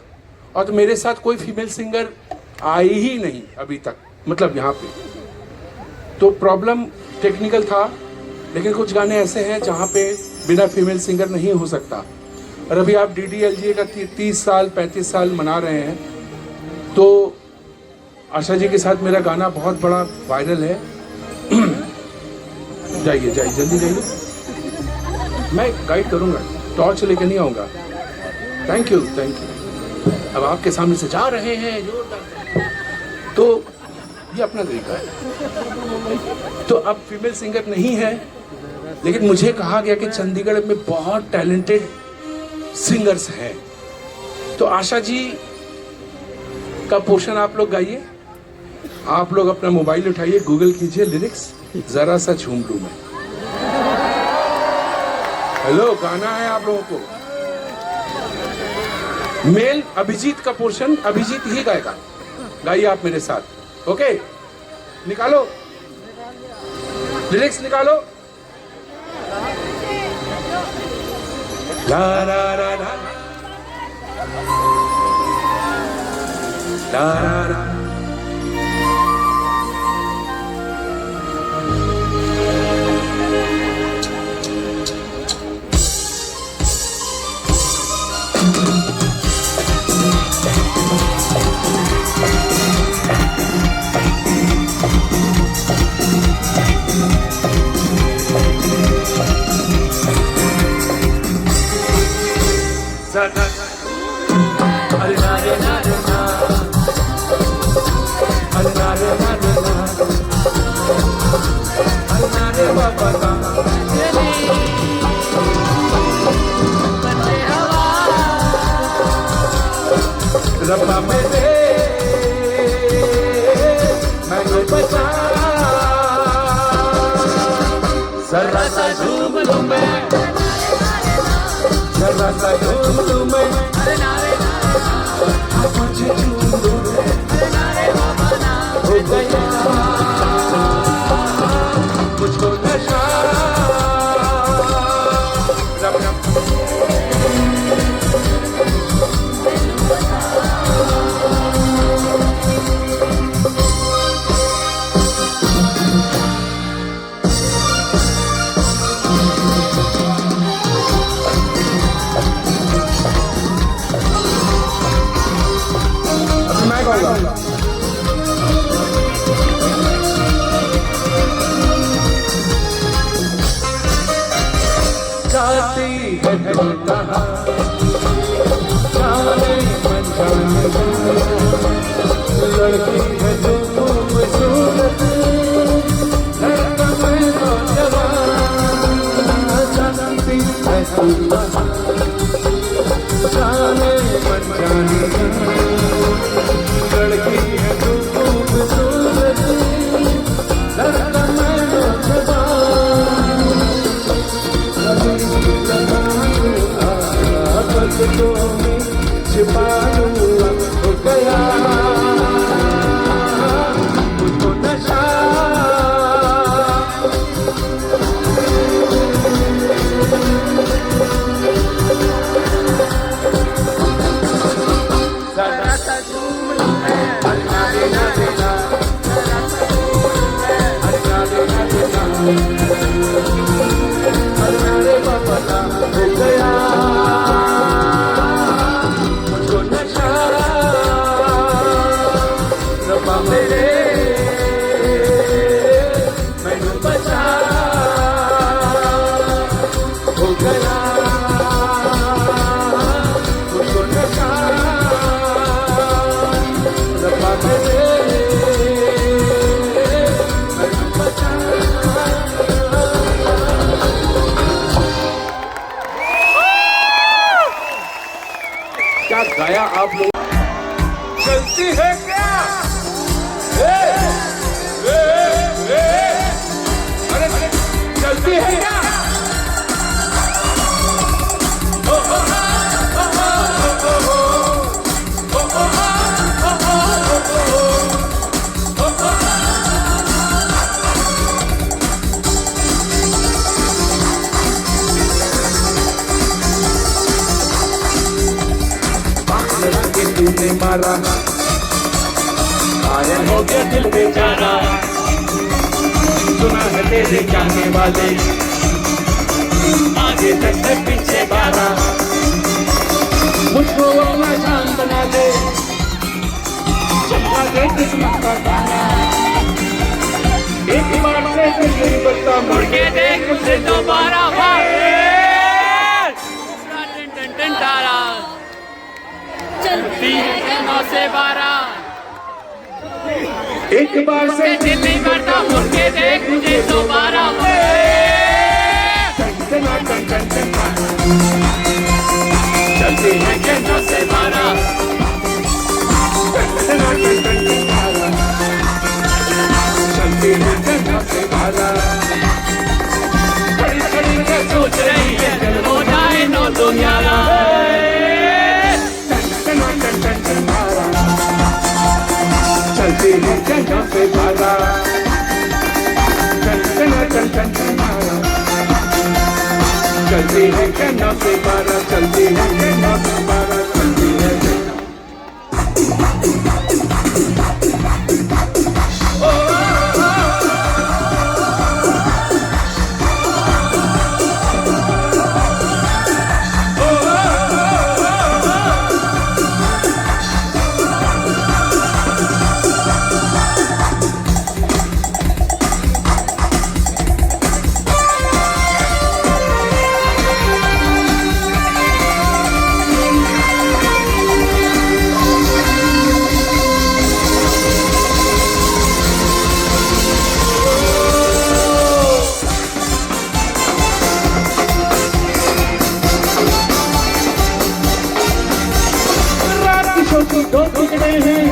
और तो मेरे साथ कोई फीमेल सिंगर आई ही नहीं अभी तक, मतलब यहाँ पे। तो प्रॉब्लम टेक्निकल था, लेकिन कुछ गाने ऐसे हैं जहाँ पे बिना फीमेल सिंगर नहीं हो सकता। और अभी आप DDLJ का 30 साल 35 साल मना रहे हैं, तो आशा जी के साथ मेरा गाना बहुत बड़ा वायरल है। जाइए जाइए जल्दी जाइए, मैं गाइड करूँगा, टॉर्च लेके नहीं आऊँगा। Thank you thank you. अब आपके सामने से जा रहे हैं जोरदार, तो ये अपना तरीका है। तो अब फीमेल सिंगर नहीं है, लेकिन मुझे कहा गया कि चंडीगढ़ में बहुत टैलेंटेड सिंगर्स हैं। तो आशा जी का पोर्शन आप लोग गाइए। आप लोग अपना मोबाइल उठाइए, गूगल कीजिए लिरिक्स, जरा सा झूम लूं मैं। हेलो, गाना है आप लोगों को। मेल अभिजीत का पोर्शन अभिजीत ही गाएगा, गाइए आप मेरे साथ। ओके, निकालो लिरिक्स, निकालो। ला ला ला ला ला ला ला। रब्बा मेरे मैं बचा, जरा सा झूम लूं मैं, जरा सा झूम लूं मैं, मुझे झूम लूं हो गया मुझको नशा। मैं गाऊंगा। जाती है दिल कहाँ, जाने मन जाने, लड़की है जो खूबसूरत, लड़का मैं नौजवान। जानती है तू कहाँ, जाने मन जाने, लड़की है जो खूबसूरत, लड़का मैं नौजवान। पलकों में छिपा लूंगा हो गया मुझको नशा। जरा सा झूम लूं मैं, हल्का देना देना, जरा सा झूम लूं मैं, हल्का देना देना, हल्का बाबा हो गया मेरे, मैनू बचा हो गया मुझको नशा। रब्बा मेरे, मैनू बचा। क्या गाया आप लोग। चलती है क्या, अरे चलती है क्या। तूने मारा, कायल हो गया दिल बेचारा, सुना है तेरे जाने वाले, आगे तक है पीछे बारा, मुझको अपना जान बना दे, चला दे किस्मत का गाना। एक बार से नहीं बता, मुड़ के देख मुझे दोबारा। चलती है 9 से 12, एक बार से दिल नहीं करता, मुड़ के देख मुझे दोबारा। चलती है 9 से 12, चलती है 9 से 12, खड़ी खड़ी के सोच रही है हो जाए 9 तो 11। चलती है 9 से 12, चलती है 9 से 12, चलती है 9 से 12, चलती है 9 से 12, चलती है। दो टुकड़े हैं,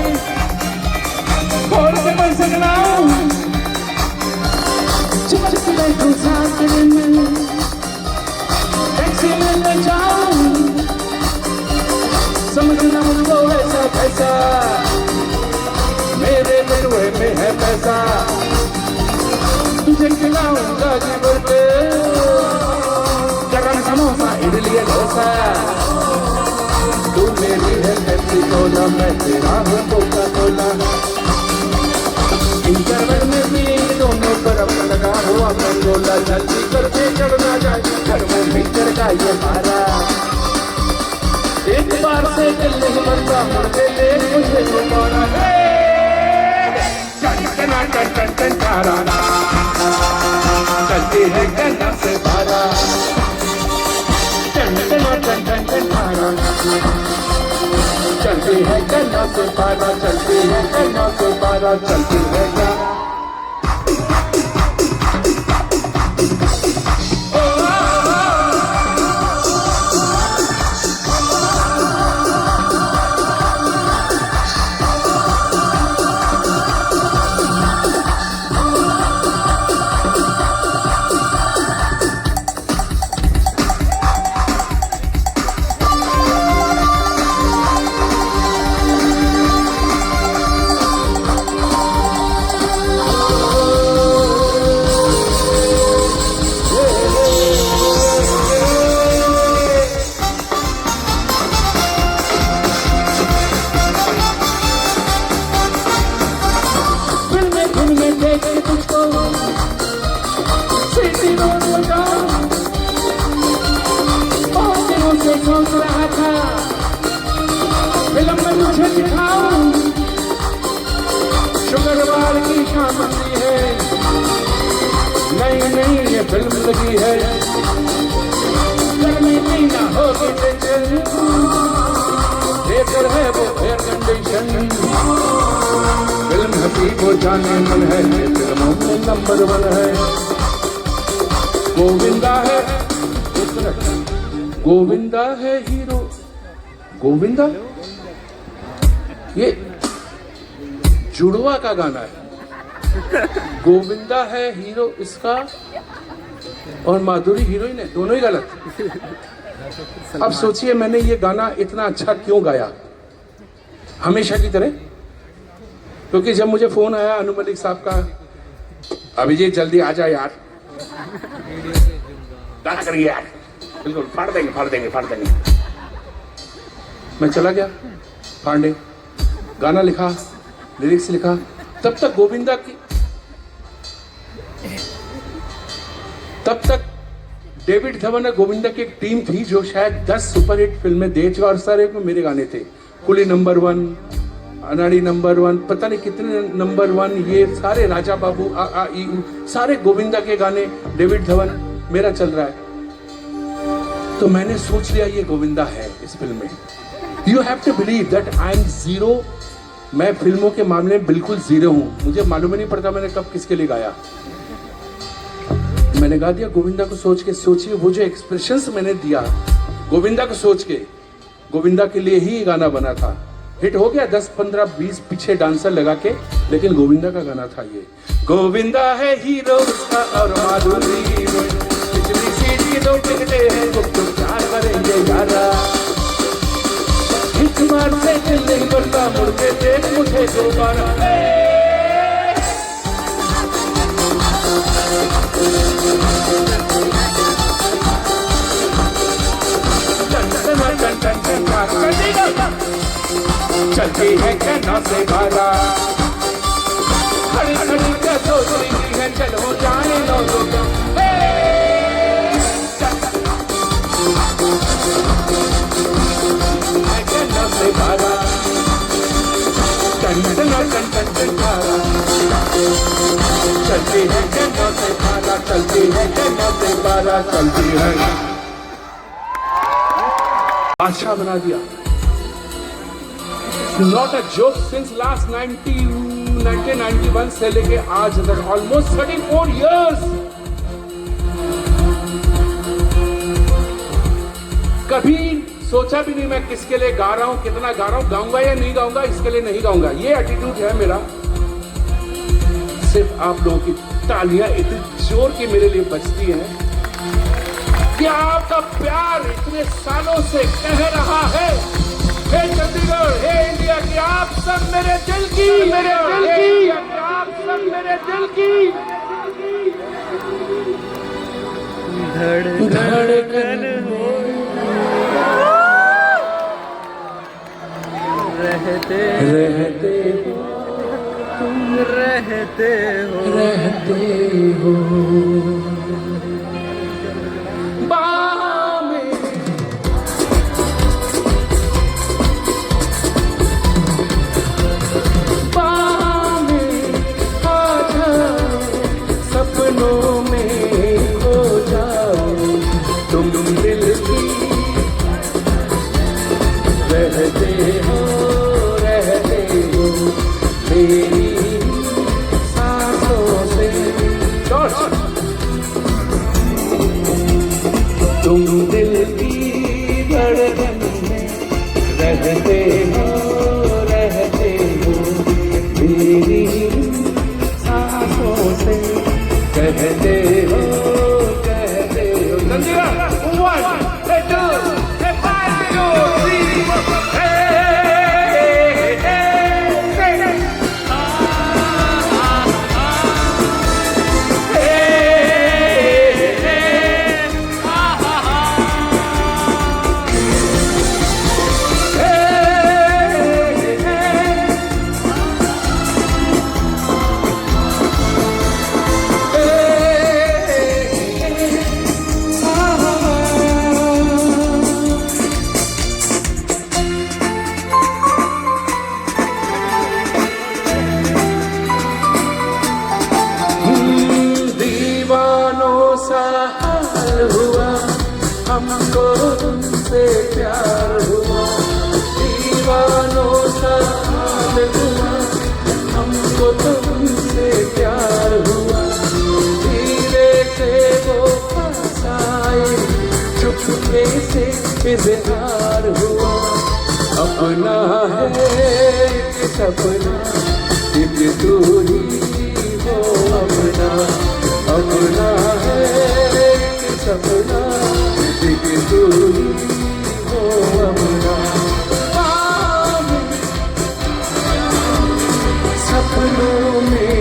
और से मैं सकना चिपचिप बैठूं साथ में, टैक्सी में ले जाऊं, समझना मुझको ऐसा कैसा, मेरे बटुए में है पैसा, तुझे खिलाऊंगा जीवन पे, जगन समोसा इडली डोसा, तू मेरी है पेप्सी कोला, मैं तेरा हूँ कोका कोला, इंटरवल में भी दोनों तरफ लगा हुआ मैं गोला, जल्दी करके चढ़ना जाए घर में पिक्चर का ये मारा, एक बार से दिल नहीं बनता, मुड़ के देख मुझे दोबारा। टन टन टन टन तारा, चलती है 9 से 12, चलती है 9 से 12, चलती है 9 से 12, चलती है 9 से 12, चलती है। सोच रहा था फिल्म में तुझे दिखाऊं, शुक्रवार की शाम है, नहीं नहीं ये फिल्म लगी है, गर्मी नहीं ना होगी टेंशन, थिएटर है वो एयर कंडीशन, फिल्म हंसी को जाने मन है, फिल्मों में नंबर 1 है, गोविंदा है गोविंदा है हीरो, गोविंदा ये जुड़वा का गाना है, गोविंदा है हीरो इसका और माधुरी हीरोइन है, दोनों ही गलत। अब सोचिए मैंने ये गाना इतना अच्छा क्यों गाया, हमेशा की तरह, क्योंकि जब मुझे फोन आया अनु मलिक साहब का, अभिजीत जल्दी आ जा यार, गाना करिए यार, बिल्कुल फाड़ देंगे फाड़ देंगे फाड़ देंगे। मैं चला गया फाड़ने, गाना लिखा, लिरिक्स लिखा, तब तक गोविंदा की तब तक डेविड धवन और गोविंदा की एक टीम थी जो शायद 10 सुपरहिट फिल्में दे चुका, और सारे में मेरे गाने थे। कुली नंबर 1, अनाड़ी नंबर 1, पता नहीं कितने नंबर 1, ये सारे राजा बाबू, आ आ ई ऊ, सारे गोविंदा के गाने, डेविड धवन मेरा चल रहा है। तो मैंने सोच लिया ये गोविंदा है इस फिल्म में। You have to believe that I am zero. मैं फिल्मों के मामले में बिल्कुल जीरो हूं। मुझे मालूम ही नहीं पड़ता मैंने कब किसके लिए गाया। मैंने गा दिया गोविंदा को सोच के। सोचिए वो जो एक्सप्रेशंस मैंने दिया गोविंदा को सोच के, गोविंदा के लिए ही गाना बना था। हिट हो गया 10, 15, 20 पीछे डांसर लगा के, लेकिन गोविंदा का गाना था ये। गोविंदा है हीरो उसका और माधुरी हीरोइन, पिछली सीट की 2 टिकटें हैं, गुप्त क्या करेंगे यारा। हिट मार से दिल नहीं बढ़ता, मुड़ के देख मुझे दोबारा। चलती है कहना से बारा, खड़ी खड़ी क्या सोच रही है, चलो जाने लो कहना से बारा, टन टन टन टन टन बारा। चलती है कहना से बारा, चलती है कहना से बारा, चलती है। आशा बना दिया। Not a joke since last 1991 से लेके आज तक almost 34 years। कभी सोचा भी नहीं मैं किसके लिए गा रहा हूं, कितना गा रहा हूं, गाऊंगा या नहीं गाऊंगा, इसके लिए नहीं गाऊंगा। ये एटीट्यूड है मेरा। सिर्फ आप लोगों की तालियां इतनी जोर की मेरे लिए बजती हैं कि आपका प्यार इतने सालों से कह रहा है, हे चंडीगढ़, हे इंडिया की आप सब मेरे दिल की, मेरे दिल की, आप सब मेरे दिल की धड़कन हो, रहते रहते हो, तुम रहते हो, रहते हो बाहों में। सपनों में खो जाओ, तुम दिल की रहते हो, रहते हो मेरी सांसों से। तुम दिल की धड़कन में रहते हो, रहते हो मेरी सांसों से। कहते हो, कहते हो। चंडीगढ़ 1 2 5 2 3 हमको तुमसे प्यार हुआ, दीवानों सा हाल हुआ, हमको तुमसे प्यार हुआ। धीरे से वो पास आए, चुपके से इज़हार हुआ। अपना है कि सपना, कि तू ही हो अपना। अपना है कि सपना, कि तू ही हो अपना। सपनों में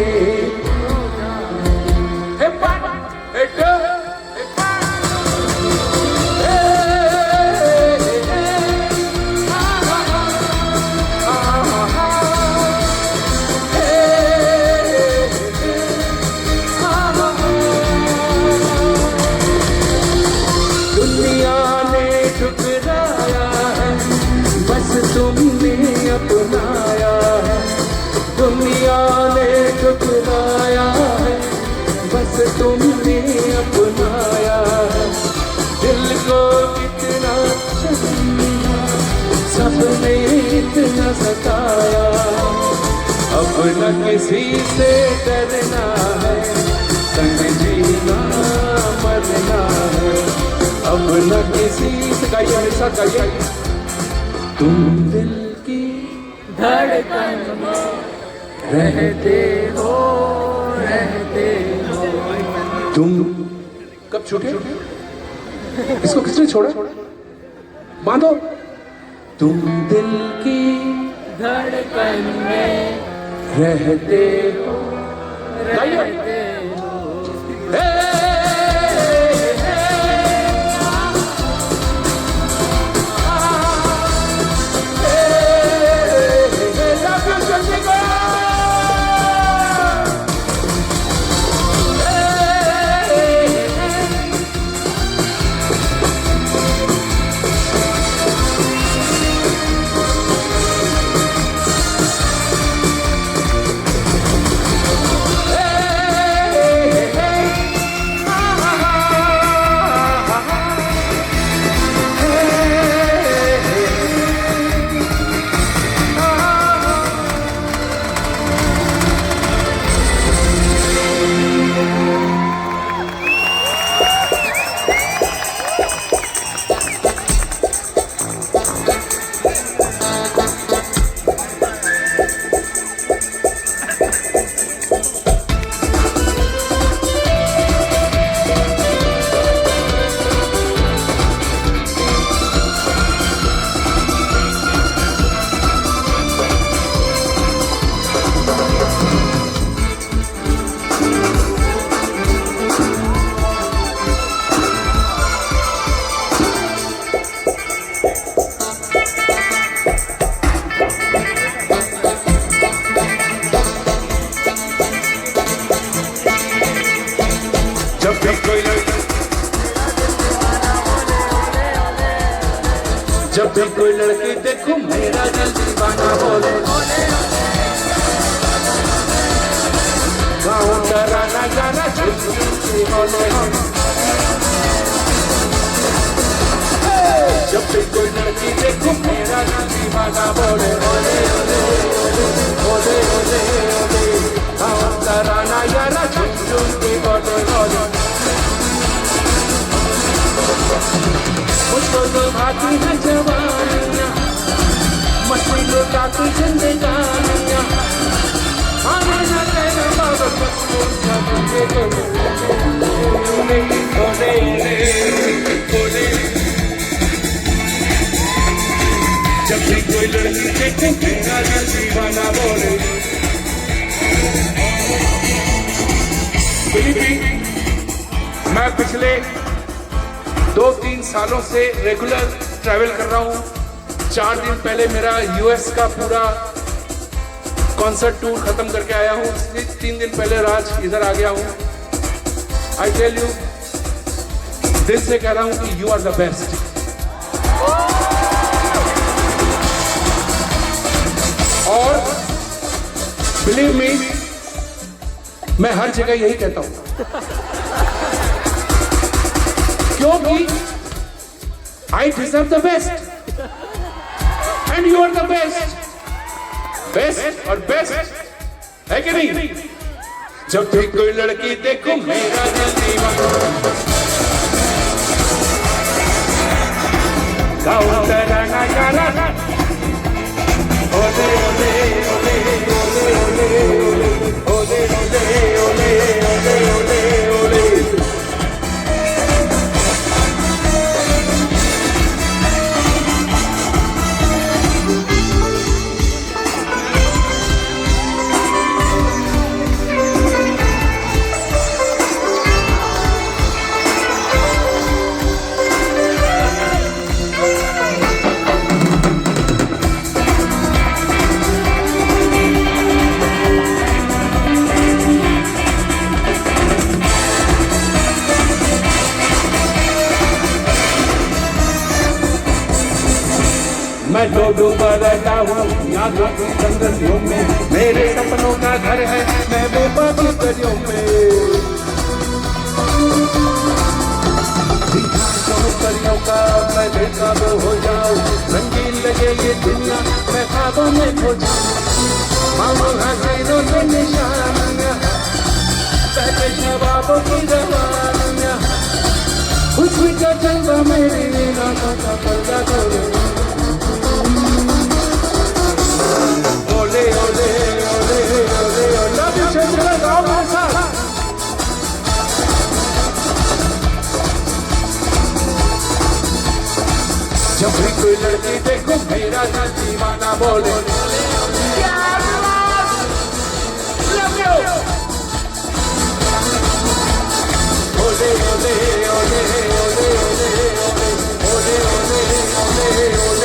किसी से डरना है, संग जीना मरना है, अब न किसी से। गाइए मेरे साथ गाइए। तुम दिल की धड़कन में रहते हो, रहते हो। तुम कब छूटे? इसको किसने छोड़ा? बांधो। तुम दिल की धड़कन में रहते हो, रहते हो। जब भी कोई लड़की देखो मेरा दिल दीवाना बोले, गाँव डराना गाना झुमझुम बोले। जब भी कोई लड़की देखो मेरा दिल दीवाना बोले, ओले ओले ओले ओले ओले, गाँव डराना गाना झुमझुम बोले बोले। मुझको तो भाती है जवानियाँ, मछली लुटाती जिंदगानियाँ, आने न देना बाबा मुझको सब दे दो। ओले ओले ओले, जब भी कोई लड़की देखे मेरा दिल दीवाना बोले। मैं पिछले 2-3 सालों से रेगुलर ट्रैवल कर रहा हूँ। 4 दिन पहले मेरा यूएस का पूरा कॉन्सर्ट टूर खत्म करके आया हूँ। 3 दिन पहले राज इधर आ गया हूँ। आई टेल यू, दिल से कह रहा हूँ कि यू आर द बेस्ट। और बिलीव मी, मैं हर जगह यही कहता हूँ, क्योंकि I deserve the best and you are the best, best और best है कि नहीं? जब भी कोई लड़की देखो मेरा दिल दीवाना, गाँव डराना गाना, ओले ओले ओले ओले ओले ओले ओले ओले ओले ओले। मैं डूबा रहता हूँ यादों की संगतियों में, मेरे सपनों का घर है महबूबा की गलियों में। परियों का मैं बेकाबू हो जाऊँ, रंगीन लगे ये दुनिया मैं ख्वाबों में खो जाऊँ। मामू हसीनों से ख्वाबों की रवानियां कुछ भी क्या चलता मेरी नाकों का पर्दा खोले ओले ओले ओले ओले ओले अभी चंद्र गाँव में साथ जब भी कोई लड़की देखो मेरा दिल दीवाना बोले ओले ओले ओले ओले ओले ओले ओले ओले ओले ओले ओले ओले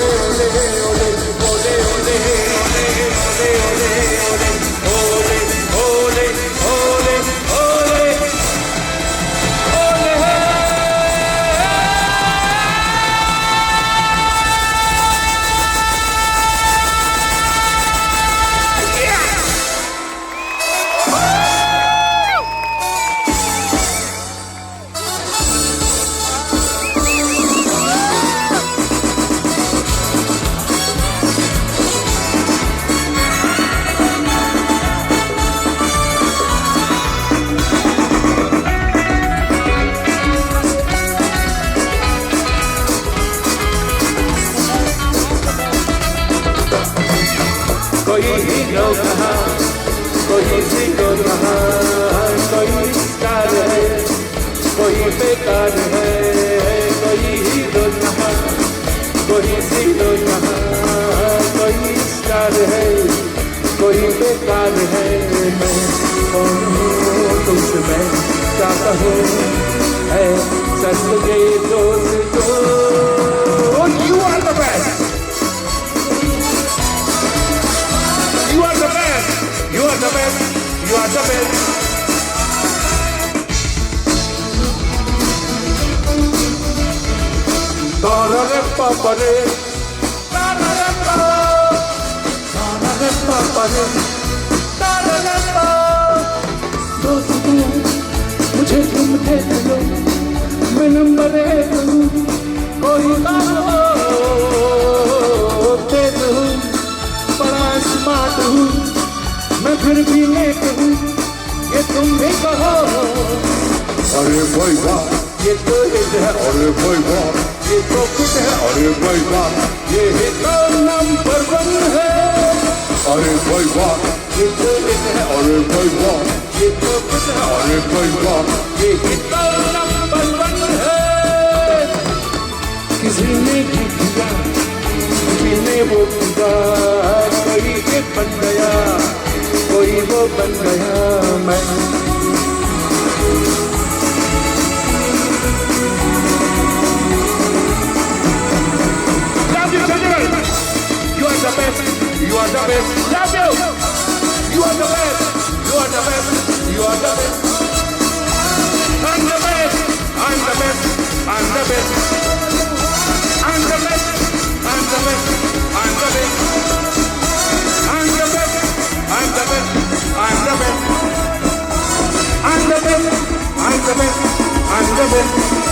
ओले ओले ओले ओले कोई हीरो कहाँ कोई जीरो कहाँ कोई स्टार है कोई बेकार है कोई हीरो कहाँ कोई जीरो कहाँ कोई स्टार है कोई बेकार है मैं कौन हूँ तुझमें क्या कहूँ है सच ये दोस्तों You are the best You are the best. You are the best. You are the best. Tarare papare, tarare pa, tarare papare, tarare pa. दोस्तों मुझे तुम दे दो, मैं नंबर एक हूँ, कोई काम हो दे दो. बड़ा स्मार्ट हूँ मैं फिर भी लेट हूँ ये तुम भी कहो अरे भाई वाह ये तो हिट है अरे भाई वाह ये तो हिट है अरे भाई वाह ये हिट तो नंबर 1 है अरे भाई वाह ये तो हिट है अरे भाई वाह ये तो हिट है अरे भाई वाह ये हिट तो नंबर 1 है किसी ने भी किया किसने वो किया कोई ये बन गया कोई वो बन गया मैं Love you, Chandigarh. You are the best. You are the best. Love you. You are the best. You are the best. You are the best. I'm the best. I'm the best. I'm the best. I'm the best. I'm the best. I'm the best. I'm the best. I'm the best. I'm the best. I'm the best. I'm the best. I'm the best.